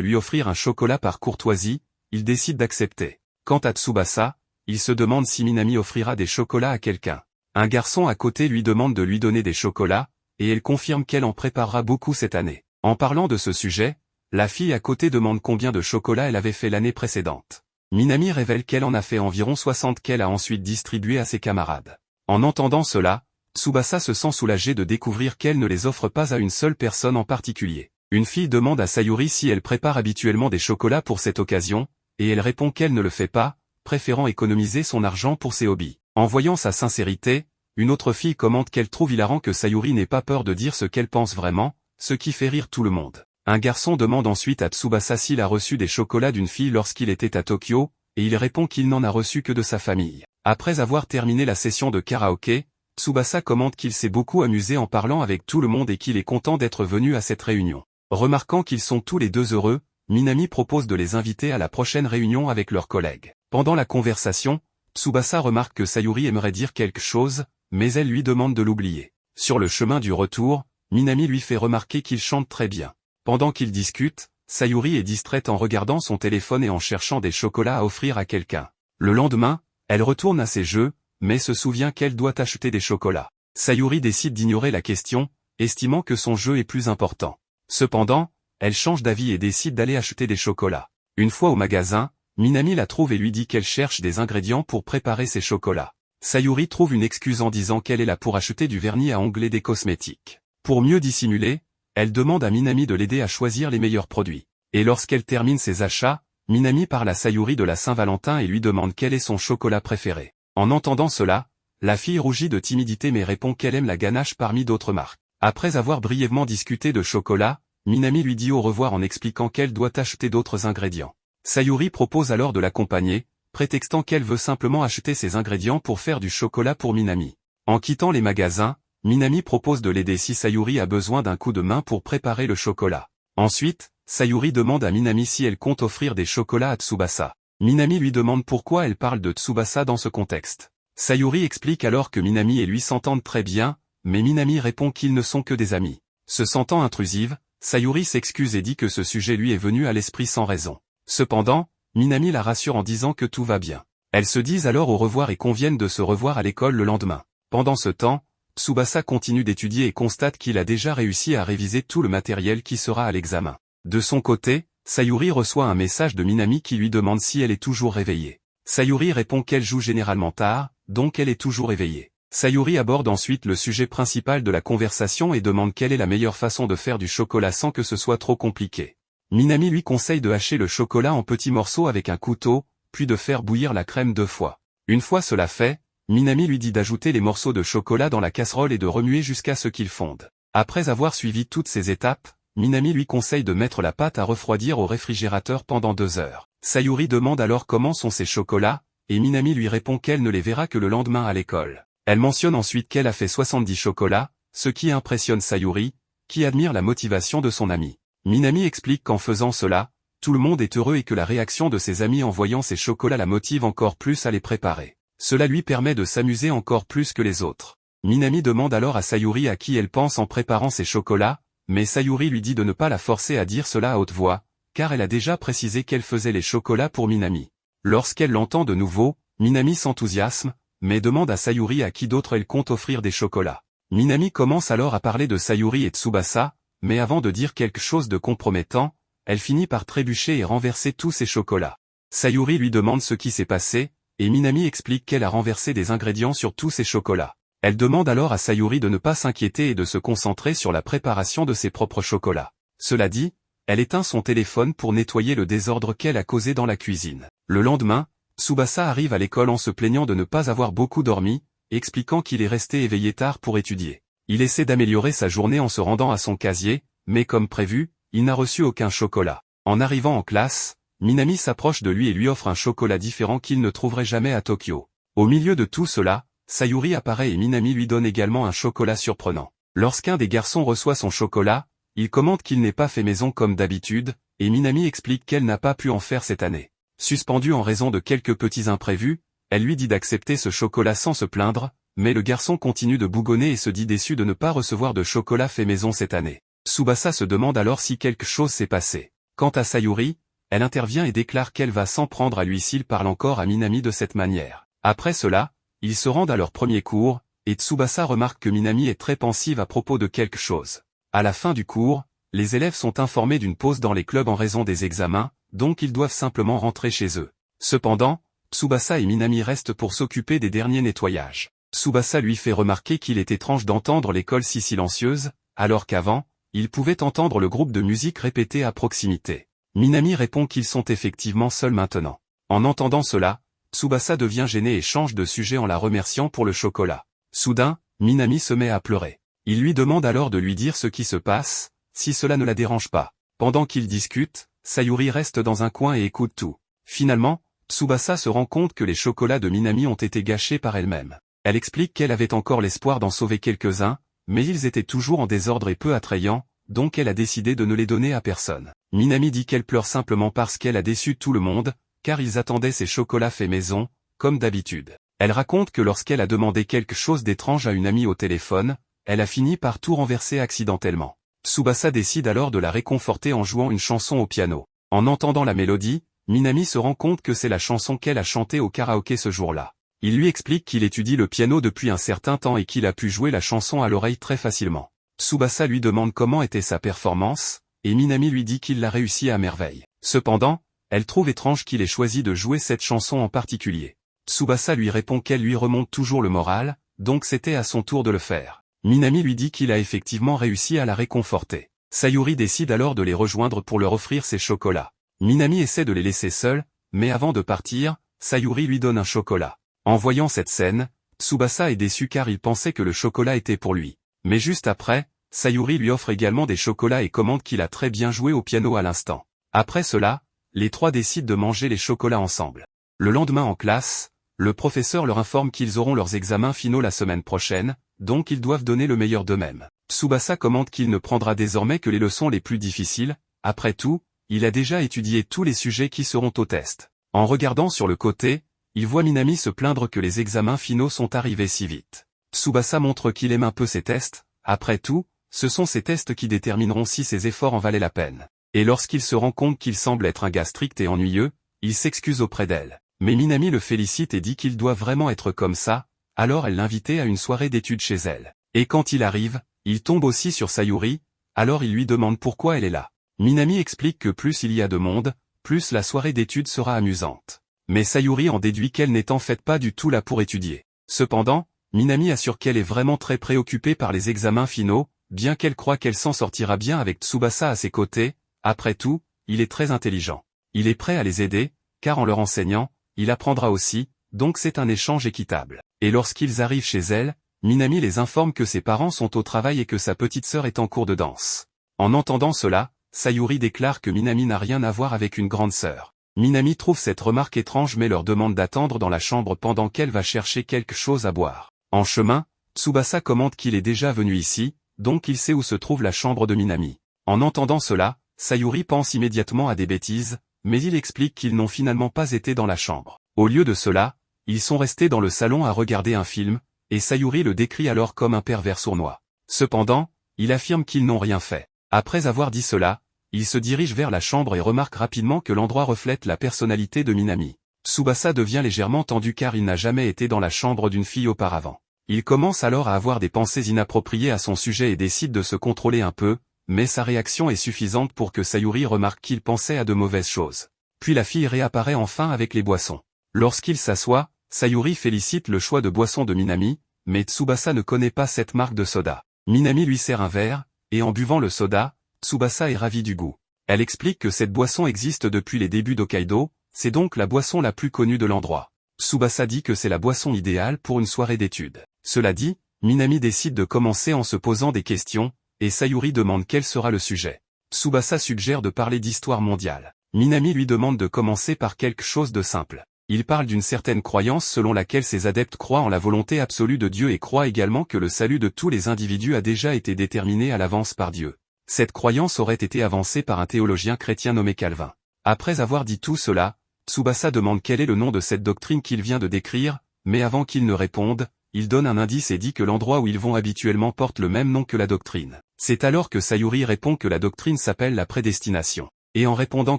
lui offrir un chocolat par courtoisie, il décide d'accepter. Quant à Tsubasa, il se demande si Minami offrira des chocolats à quelqu'un. Un garçon à côté lui demande de lui donner des chocolats, et elle confirme qu'elle en préparera beaucoup cette année. En parlant de ce sujet, la fille à côté demande combien de chocolats elle avait fait l'année précédente. Minami révèle qu'elle en a fait environ 60 qu'elle a ensuite distribués à ses camarades. En entendant cela, Tsubasa se sent soulagé de découvrir qu'elle ne les offre pas à une seule personne en particulier. Une fille demande à Sayuri si elle prépare habituellement des chocolats pour cette occasion, et elle répond qu'elle ne le fait pas, préférant économiser son argent pour ses hobbies. En voyant sa sincérité, une autre fille commente qu'elle trouve hilarant que Sayuri n'ait pas peur de dire ce qu'elle pense vraiment, ce qui fait rire tout le monde. Un garçon demande ensuite à Tsubasa s'il a reçu des chocolats d'une fille lorsqu'il était à Tokyo, et il répond qu'il n'en a reçu que de sa famille. Après avoir terminé la session de karaoké, Tsubasa commente qu'il s'est beaucoup amusé en parlant avec tout le monde et qu'il est content d'être venu à cette réunion. Remarquant qu'ils sont tous les deux heureux, Minami propose de les inviter à la prochaine réunion avec leurs collègues. Pendant la conversation, Tsubasa remarque que Sayuri aimerait dire quelque chose, mais elle lui demande de l'oublier. Sur le chemin du retour, Minami lui fait remarquer qu'il chante très bien. Pendant qu'ils discutent, Sayuri est distraite en regardant son téléphone et en cherchant des chocolats à offrir à quelqu'un. Le lendemain, elle retourne à ses jeux, mais se souvient qu'elle doit acheter des chocolats. Sayuri décide d'ignorer la question, estimant que son jeu est plus important. Cependant, elle change d'avis et décide d'aller acheter des chocolats. Une fois au magasin, Minami la trouve et lui dit qu'elle cherche des ingrédients pour préparer ses chocolats. Sayuri trouve une excuse en disant qu'elle est là pour acheter du vernis à ongles et des cosmétiques. Pour mieux dissimuler, elle demande à Minami de l'aider à choisir les meilleurs produits. Et lorsqu'elle termine ses achats, Minami parle à Sayuri de la Saint-Valentin et lui demande quel est son chocolat préféré. En entendant cela, la fille rougit de timidité mais répond qu'elle aime la ganache parmi d'autres marques. Après avoir brièvement discuté de chocolat, Minami lui dit au revoir en expliquant qu'elle doit acheter d'autres ingrédients. Sayuri propose alors de l'accompagner, prétextant qu'elle veut simplement acheter ces ingrédients pour faire du chocolat pour Minami. En quittant les magasins, Minami propose de l'aider si Sayuri a besoin d'un coup de main pour préparer le chocolat. Ensuite, Sayuri demande à Minami si elle compte offrir des chocolats à Tsubasa. Minami lui demande pourquoi elle parle de Tsubasa dans ce contexte. Sayuri explique alors que Minami et lui s'entendent très bien, mais Minami répond qu'ils ne sont que des amis. Se sentant intrusive, Sayuri s'excuse et dit que ce sujet lui est venu à l'esprit sans raison. Cependant, Minami la rassure en disant que tout va bien. Elles se disent alors au revoir et conviennent de se revoir à l'école le lendemain. Pendant ce temps, Tsubasa continue d'étudier et constate qu'il a déjà réussi à réviser tout le matériel qui sera à l'examen. De son côté, Sayuri reçoit un message de Minami qui lui demande si elle est toujours réveillée. Sayuri répond qu'elle joue généralement tard, donc elle est toujours éveillée. Sayuri aborde ensuite le sujet principal de la conversation et demande quelle est la meilleure façon de faire du chocolat sans que ce soit trop compliqué. Minami lui conseille de hacher le chocolat en petits morceaux avec un couteau, puis de faire bouillir la crème 2 fois. Une fois cela fait, Minami lui dit d'ajouter les morceaux de chocolat dans la casserole et de remuer jusqu'à ce qu'ils fondent. Après avoir suivi toutes ces étapes, Minami lui conseille de mettre la pâte à refroidir au réfrigérateur pendant 2 heures. Sayuri demande alors comment sont ces chocolats, et Minami lui répond qu'elle ne les verra que le lendemain à l'école. Elle mentionne ensuite qu'elle a fait 70 chocolats, ce qui impressionne Sayuri, qui admire la motivation de son ami. Minami explique qu'en faisant cela, tout le monde est heureux et que la réaction de ses amis en voyant ces chocolats la motive encore plus à les préparer. Cela lui permet de s'amuser encore plus que les autres. Minami demande alors à Sayuri à qui elle pense en préparant ses chocolats, mais Sayuri lui dit de ne pas la forcer à dire cela à haute voix, car elle a déjà précisé qu'elle faisait les chocolats pour Minami. Lorsqu'elle l'entend de nouveau, Minami s'enthousiasme, mais demande à Sayuri à qui d'autre elle compte offrir des chocolats. Minami commence alors à parler de Sayuri et Tsubasa, mais avant de dire quelque chose de compromettant, elle finit par trébucher et renverser tous ses chocolats. Sayuri lui demande ce qui s'est passé, et Minami explique qu'elle a renversé des ingrédients sur tous ses chocolats. Elle demande alors à Sayuri de ne pas s'inquiéter et de se concentrer sur la préparation de ses propres chocolats. Cela dit, elle éteint son téléphone pour nettoyer le désordre qu'elle a causé dans la cuisine. Le lendemain, Tsubasa arrive à l'école en se plaignant de ne pas avoir beaucoup dormi, expliquant qu'il est resté éveillé tard pour étudier. Il essaie d'améliorer sa journée en se rendant à son casier, mais comme prévu, il n'a reçu aucun chocolat. En arrivant en classe, Minami s'approche de lui et lui offre un chocolat différent qu'il ne trouverait jamais à Tokyo. Au milieu de tout cela, Sayuri apparaît et Minami lui donne également un chocolat surprenant. Lorsqu'un des garçons reçoit son chocolat, il commente qu'il n'est pas fait maison comme d'habitude, et Minami explique qu'elle n'a pas pu en faire cette année. Suspendue en raison de quelques petits imprévus, elle lui dit d'accepter ce chocolat sans se plaindre, mais le garçon continue de bougonner et se dit déçu de ne pas recevoir de chocolat fait maison cette année. Tsubasa se demande alors si quelque chose s'est passé. Quant à Sayuri, elle intervient et déclare qu'elle va s'en prendre à lui s'il parle encore à Minami de cette manière. Après cela, ils se rendent à leur premier cours, et Tsubasa remarque que Minami est très pensive à propos de quelque chose. À la fin du cours, les élèves sont informés d'une pause dans les clubs en raison des examens, donc ils doivent simplement rentrer chez eux. Cependant, Tsubasa et Minami restent pour s'occuper des derniers nettoyages. Tsubasa lui fait remarquer qu'il est étrange d'entendre l'école si silencieuse, alors qu'avant, il pouvait entendre le groupe de musique répéter à proximité. Minami répond qu'ils sont effectivement seuls maintenant. En entendant cela, Tsubasa devient gêné et change de sujet en la remerciant pour le chocolat. Soudain, Minami se met à pleurer. Il lui demande alors de lui dire ce qui se passe, si cela ne la dérange pas. Pendant qu'ils discutent, Sayuri reste dans un coin et écoute tout. Finalement, Tsubasa se rend compte que les chocolats de Minami ont été gâchés par elle-même. Elle explique qu'elle avait encore l'espoir d'en sauver quelques-uns, mais ils étaient toujours en désordre et peu attrayants, donc elle a décidé de ne les donner à personne. Minami dit qu'elle pleure simplement parce qu'elle a déçu tout le monde, car ils attendaient ces chocolats faits maison, comme d'habitude. Elle raconte que lorsqu'elle a demandé quelque chose d'étrange à une amie au téléphone, elle a fini par tout renverser accidentellement. Tsubasa décide alors de la réconforter en jouant une chanson au piano. En entendant la mélodie, Minami se rend compte que c'est la chanson qu'elle a chantée au karaoké ce jour-là. Il lui explique qu'il étudie le piano depuis un certain temps et qu'il a pu jouer la chanson à l'oreille très facilement. Tsubasa lui demande comment était sa performance, et Minami lui dit qu'il l'a réussi à merveille. Cependant, elle trouve étrange qu'il ait choisi de jouer cette chanson en particulier. Tsubasa lui répond qu'elle lui remonte toujours le moral, donc c'était à son tour de le faire. Minami lui dit qu'il a effectivement réussi à la réconforter. Sayuri décide alors de les rejoindre pour leur offrir ses chocolats. Minami essaie de les laisser seuls, mais avant de partir, Sayuri lui donne un chocolat. En voyant cette scène, Tsubasa est déçu car il pensait que le chocolat était pour lui. Mais juste après, Sayuri lui offre également des chocolats et commande qu'il a très bien joué au piano à l'instant. Après cela, les trois décident de manger les chocolats ensemble. Le lendemain en classe, le professeur leur informe qu'ils auront leurs examens finaux la semaine prochaine, donc ils doivent donner le meilleur d'eux-mêmes. Tsubasa commente qu'il ne prendra désormais que les leçons les plus difficiles, après tout, il a déjà étudié tous les sujets qui seront au test. En regardant sur le côté, il voit Minami se plaindre que les examens finaux sont arrivés si vite. Tsubasa montre qu'il aime un peu ses tests, après tout, ce sont ces tests qui détermineront si ses efforts en valaient la peine. Et lorsqu'il se rend compte qu'il semble être un gars strict et ennuyeux, il s'excuse auprès d'elle. Mais Minami le félicite et dit qu'il doit vraiment être comme ça, alors elle l'invitait à une soirée d'études chez elle. Et quand il arrive, il tombe aussi sur Sayuri, alors il lui demande pourquoi elle est là. Minami explique que plus il y a de monde, plus la soirée d'études sera amusante. Mais Sayuri en déduit qu'elle n'est en fait pas du tout là pour étudier. Cependant, Minami assure qu'elle est vraiment très préoccupée par les examens finaux, bien qu'elle croit qu'elle s'en sortira bien avec Tsubasa à ses côtés. Après tout, il est très intelligent. Il est prêt à les aider, car en leur enseignant, il apprendra aussi, donc c'est un échange équitable. Et lorsqu'ils arrivent chez elle, Minami les informe que ses parents sont au travail et que sa petite sœur est en cours de danse. En entendant cela, Sayuri déclare que Minami n'a rien à voir avec une grande sœur. Minami trouve cette remarque étrange mais leur demande d'attendre dans la chambre pendant qu'elle va chercher quelque chose à boire. En chemin, Tsubasa commente qu'il est déjà venu ici, donc il sait où se trouve la chambre de Minami. En entendant cela, Sayuri pense immédiatement à des bêtises, mais il explique qu'ils n'ont finalement pas été dans la chambre. Au lieu de cela, ils sont restés dans le salon à regarder un film, et Sayuri le décrit alors comme un pervers sournois. Cependant, il affirme qu'ils n'ont rien fait. Après avoir dit cela, il se dirige vers la chambre et remarque rapidement que l'endroit reflète la personnalité de Minami. Tsubasa devient légèrement tendu car il n'a jamais été dans la chambre d'une fille auparavant. Il commence alors à avoir des pensées inappropriées à son sujet et décide de se contrôler un peu, mais sa réaction est suffisante pour que Sayuri remarque qu'il pensait à de mauvaises choses. Puis la fille réapparaît enfin avec les boissons. Lorsqu'il s'assoit, Sayuri félicite le choix de boisson de Minami, mais Tsubasa ne connaît pas cette marque de soda. Minami lui sert un verre, et en buvant le soda, Tsubasa est ravi du goût. Elle explique que cette boisson existe depuis les débuts d'Hokkaido, c'est donc la boisson la plus connue de l'endroit. Tsubasa dit que c'est la boisson idéale pour une soirée d'études. Cela dit, Minami décide de commencer en se posant des questions, et Sayuri demande quel sera le sujet. Tsubasa suggère de parler d'histoire mondiale. Minami lui demande de commencer par quelque chose de simple. Il parle d'une certaine croyance selon laquelle ses adeptes croient en la volonté absolue de Dieu et croient également que le salut de tous les individus a déjà été déterminé à l'avance par Dieu. Cette croyance aurait été avancée par un théologien chrétien nommé Calvin. Après avoir dit tout cela, Tsubasa demande quel est le nom de cette doctrine qu'il vient de décrire, mais avant qu'il ne réponde, il donne un indice et dit que l'endroit où ils vont habituellement porte le même nom que la doctrine. C'est alors que Sayuri répond que la doctrine s'appelle la prédestination. Et en répondant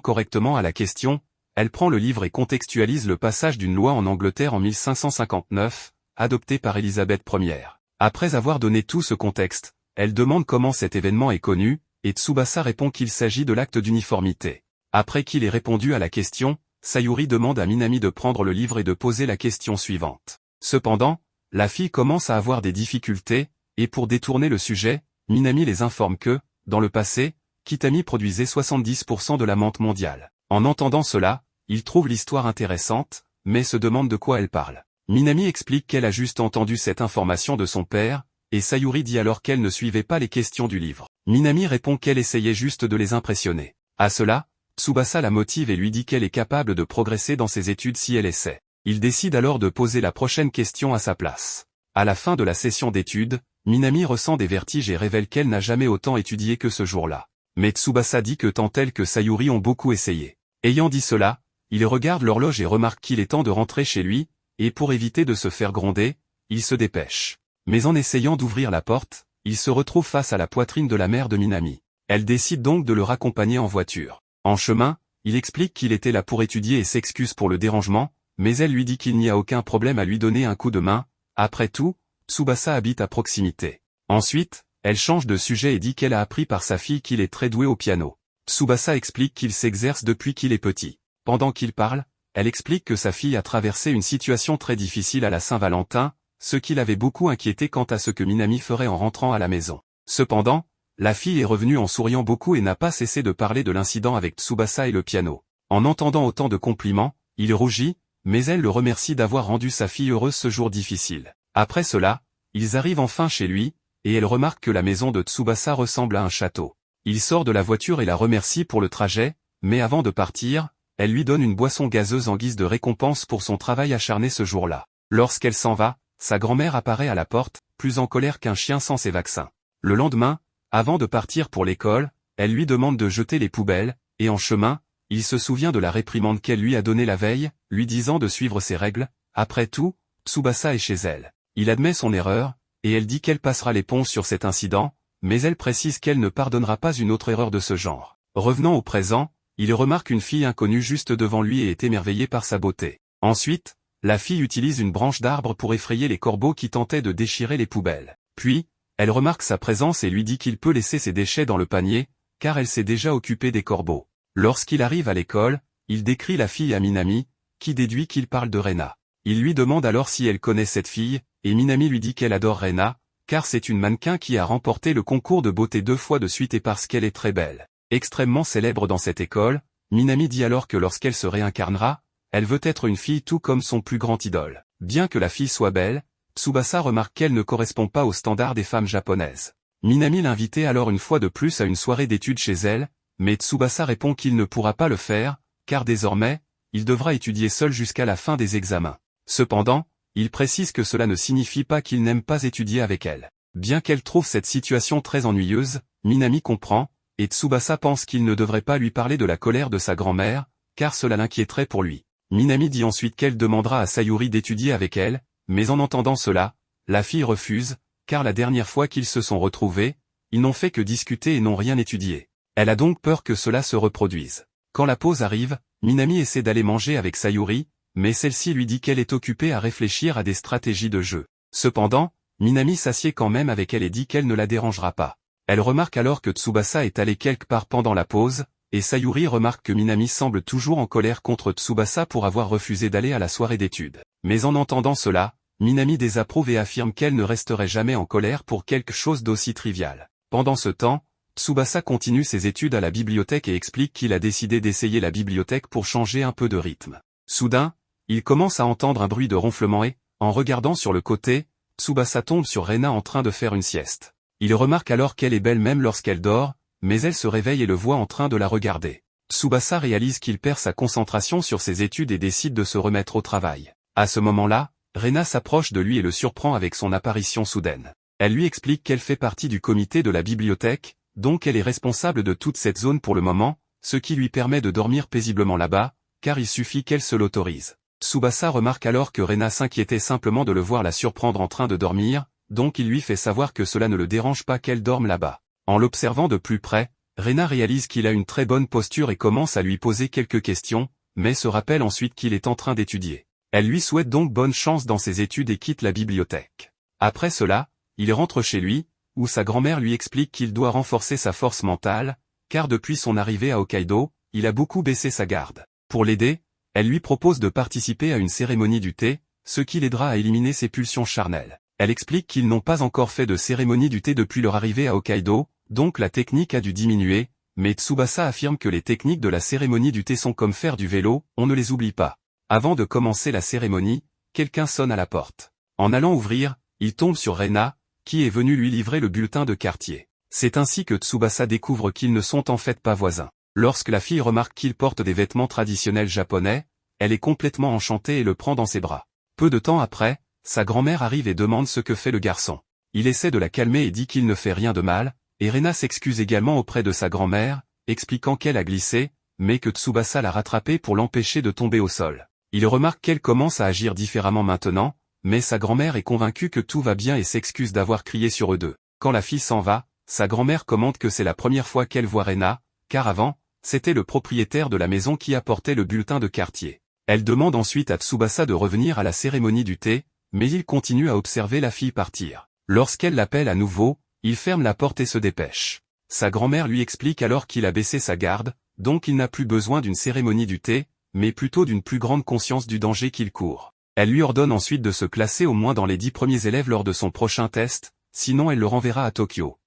correctement à la question, elle prend le livre et contextualise le passage d'une loi en Angleterre en 1559, adoptée par Élisabeth Ier. Après avoir donné tout ce contexte, elle demande comment cet événement est connu, et Tsubasa répond qu'il s'agit de l'acte d'uniformité. Après qu'il ait répondu à la question, Sayuri demande à Minami de prendre le livre et de poser la question suivante. Cependant, la fille commence à avoir des difficultés, et pour détourner le sujet, Minami les informe que, dans le passé, Kitami produisait 70% de la menthe mondiale. En entendant cela, il trouve l'histoire intéressante, mais se demande de quoi elle parle. Minami explique qu'elle a juste entendu cette information de son père, et Sayuri dit alors qu'elle ne suivait pas les questions du livre. Minami répond qu'elle essayait juste de les impressionner. À cela, Tsubasa la motive et lui dit qu'elle est capable de progresser dans ses études si elle essaie. Il décide alors de poser la prochaine question à sa place. À la fin de la session d'études, Minami ressent des vertiges et révèle qu'elle n'a jamais autant étudié que ce jour-là. Mais Tsubasa dit que tant elle que Sayuri ont beaucoup essayé. Ayant dit cela, il regarde l'horloge et remarque qu'il est temps de rentrer chez lui, et pour éviter de se faire gronder, il se dépêche. Mais en essayant d'ouvrir la porte, il se retrouve face à la poitrine de la mère de Minami. Elle décide donc de le raccompagner en voiture. En chemin, il explique qu'il était là pour étudier et s'excuse pour le dérangement, mais elle lui dit qu'il n'y a aucun problème à lui donner un coup de main. Après tout, Tsubasa habite à proximité. Ensuite, elle change de sujet et dit qu'elle a appris par sa fille qu'il est très doué au piano. Tsubasa explique qu'il s'exerce depuis qu'il est petit. Pendant qu'il parle, elle explique que sa fille a traversé une situation très difficile à la Saint-Valentin, ce qui l'avait beaucoup inquiété quant à ce que Minami ferait en rentrant à la maison. Cependant, la fille est revenue en souriant beaucoup et n'a pas cessé de parler de l'incident avec Tsubasa et le piano. En entendant autant de compliments, il rougit, mais elle le remercie d'avoir rendu sa fille heureuse ce jour difficile. Après cela, ils arrivent enfin chez lui, et elle remarque que la maison de Tsubasa ressemble à un château. Il sort de la voiture et la remercie pour le trajet, mais avant de partir, elle lui donne une boisson gazeuse en guise de récompense pour son travail acharné ce jour-là. Lorsqu'elle s'en va, sa grand-mère apparaît à la porte, plus en colère qu'un chien sans ses vaccins. Le lendemain, avant de partir pour l'école, elle lui demande de jeter les poubelles, et en chemin, il se souvient de la réprimande qu'elle lui a donnée la veille, lui disant de suivre ses règles. Après tout, Tsubasa est chez elle. Il admet son erreur, et elle dit qu'elle passera l'éponge sur cet incident, mais elle précise qu'elle ne pardonnera pas une autre erreur de ce genre. Revenant au présent, il remarque une fille inconnue juste devant lui et est émerveillé par sa beauté. Ensuite, la fille utilise une branche d'arbre pour effrayer les corbeaux qui tentaient de déchirer les poubelles. Puis, elle remarque sa présence et lui dit qu'il peut laisser ses déchets dans le panier, car elle s'est déjà occupée des corbeaux. Lorsqu'il arrive à l'école, il décrit la fille à Minami, qui déduit qu'il parle de Rena. Il lui demande alors si elle connaît cette fille, et Minami lui dit qu'elle adore Rena, car c'est une mannequin qui a remporté le concours de beauté 2 fois de suite et parce qu'elle est très belle. Extrêmement célèbre dans cette école, Minami dit alors que lorsqu'elle se réincarnera, elle veut être une fille tout comme son plus grand idole. Bien que la fille soit belle, Tsubasa remarque qu'elle ne correspond pas aux standards des femmes japonaises. Minami l'invitait alors une fois de plus à une soirée d'études chez elle, mais Tsubasa répond qu'il ne pourra pas le faire, car désormais, il devra étudier seul jusqu'à la fin des examens. Cependant, il précise que cela ne signifie pas qu'il n'aime pas étudier avec elle. Bien qu'elle trouve cette situation très ennuyeuse, Minami comprend, et Tsubasa pense qu'il ne devrait pas lui parler de la colère de sa grand-mère, car cela l'inquiéterait pour lui. Minami dit ensuite qu'elle demandera à Sayuri d'étudier avec elle, mais en entendant cela, la fille refuse, car la dernière fois qu'ils se sont retrouvés, ils n'ont fait que discuter et n'ont rien étudié. Elle a donc peur que cela se reproduise. Quand la pause arrive, Minami essaie d'aller manger avec Sayuri, mais celle-ci lui dit qu'elle est occupée à réfléchir à des stratégies de jeu. Cependant, Minami s'assied quand même avec elle et dit qu'elle ne la dérangera pas. Elle remarque alors que Tsubasa est allé quelque part pendant la pause, et Sayuri remarque que Minami semble toujours en colère contre Tsubasa pour avoir refusé d'aller à la soirée d'études. Mais en entendant cela, Minami désapprouve et affirme qu'elle ne resterait jamais en colère pour quelque chose d'aussi trivial. Pendant ce temps, Tsubasa continue ses études à la bibliothèque et explique qu'il a décidé d'essayer la bibliothèque pour changer un peu de rythme. Soudain, il commence à entendre un bruit de ronflement et, en regardant sur le côté, Tsubasa tombe sur Rena en train de faire une sieste. Il remarque alors qu'elle est belle même lorsqu'elle dort, mais elle se réveille et le voit en train de la regarder. Tsubasa réalise qu'il perd sa concentration sur ses études et décide de se remettre au travail. À ce moment-là, Rena s'approche de lui et le surprend avec son apparition soudaine. Elle lui explique qu'elle fait partie du comité de la bibliothèque, donc elle est responsable de toute cette zone pour le moment, ce qui lui permet de dormir paisiblement là-bas, car il suffit qu'elle se l'autorise. Tsubasa remarque alors que Rena s'inquiétait simplement de le voir la surprendre en train de dormir, donc il lui fait savoir que cela ne le dérange pas qu'elle dorme là-bas. En l'observant de plus près, Rena réalise qu'il a une très bonne posture et commence à lui poser quelques questions, mais se rappelle ensuite qu'il est en train d'étudier. Elle lui souhaite donc bonne chance dans ses études et quitte la bibliothèque. Après cela, il rentre chez lui, où sa grand-mère lui explique qu'il doit renforcer sa force mentale, car depuis son arrivée à Hokkaido, il a beaucoup baissé sa garde. Pour l'aider, elle lui propose de participer à une cérémonie du thé, ce qui l'aidera à éliminer ses pulsions charnelles. Elle explique qu'ils n'ont pas encore fait de cérémonie du thé depuis leur arrivée à Hokkaido, donc la technique a dû diminuer, mais Tsubasa affirme que les techniques de la cérémonie du thé sont comme faire du vélo, on ne les oublie pas. Avant de commencer la cérémonie, quelqu'un sonne à la porte. En allant ouvrir, il tombe sur Rena, qui est venue lui livrer le bulletin de quartier. C'est ainsi que Tsubasa découvre qu'ils ne sont en fait pas voisins. Lorsque la fille remarque qu'il porte des vêtements traditionnels japonais, elle est complètement enchantée et le prend dans ses bras. Peu de temps après, sa grand-mère arrive et demande ce que fait le garçon. Il essaie de la calmer et dit qu'il ne fait rien de mal, et Rena s'excuse également auprès de sa grand-mère, expliquant qu'elle a glissé, mais que Tsubasa l'a rattrapée pour l'empêcher de tomber au sol. Il remarque qu'elle commence à agir différemment maintenant, mais sa grand-mère est convaincue que tout va bien et s'excuse d'avoir crié sur eux deux. Quand la fille s'en va, sa grand-mère commente que c'est la première fois qu'elle voit Rena, car avant, c'était le propriétaire de la maison qui apportait le bulletin de quartier. Elle demande ensuite à Tsubasa de revenir à la cérémonie du thé, mais il continue à observer la fille partir. Lorsqu'elle l'appelle à nouveau, il ferme la porte et se dépêche. Sa grand-mère lui explique alors qu'il a baissé sa garde, donc il n'a plus besoin d'une cérémonie du thé, mais plutôt d'une plus grande conscience du danger qu'il court. Elle lui ordonne ensuite de se classer au moins dans les 10 premiers élèves lors de son prochain test, sinon elle le renverra à Tokyo.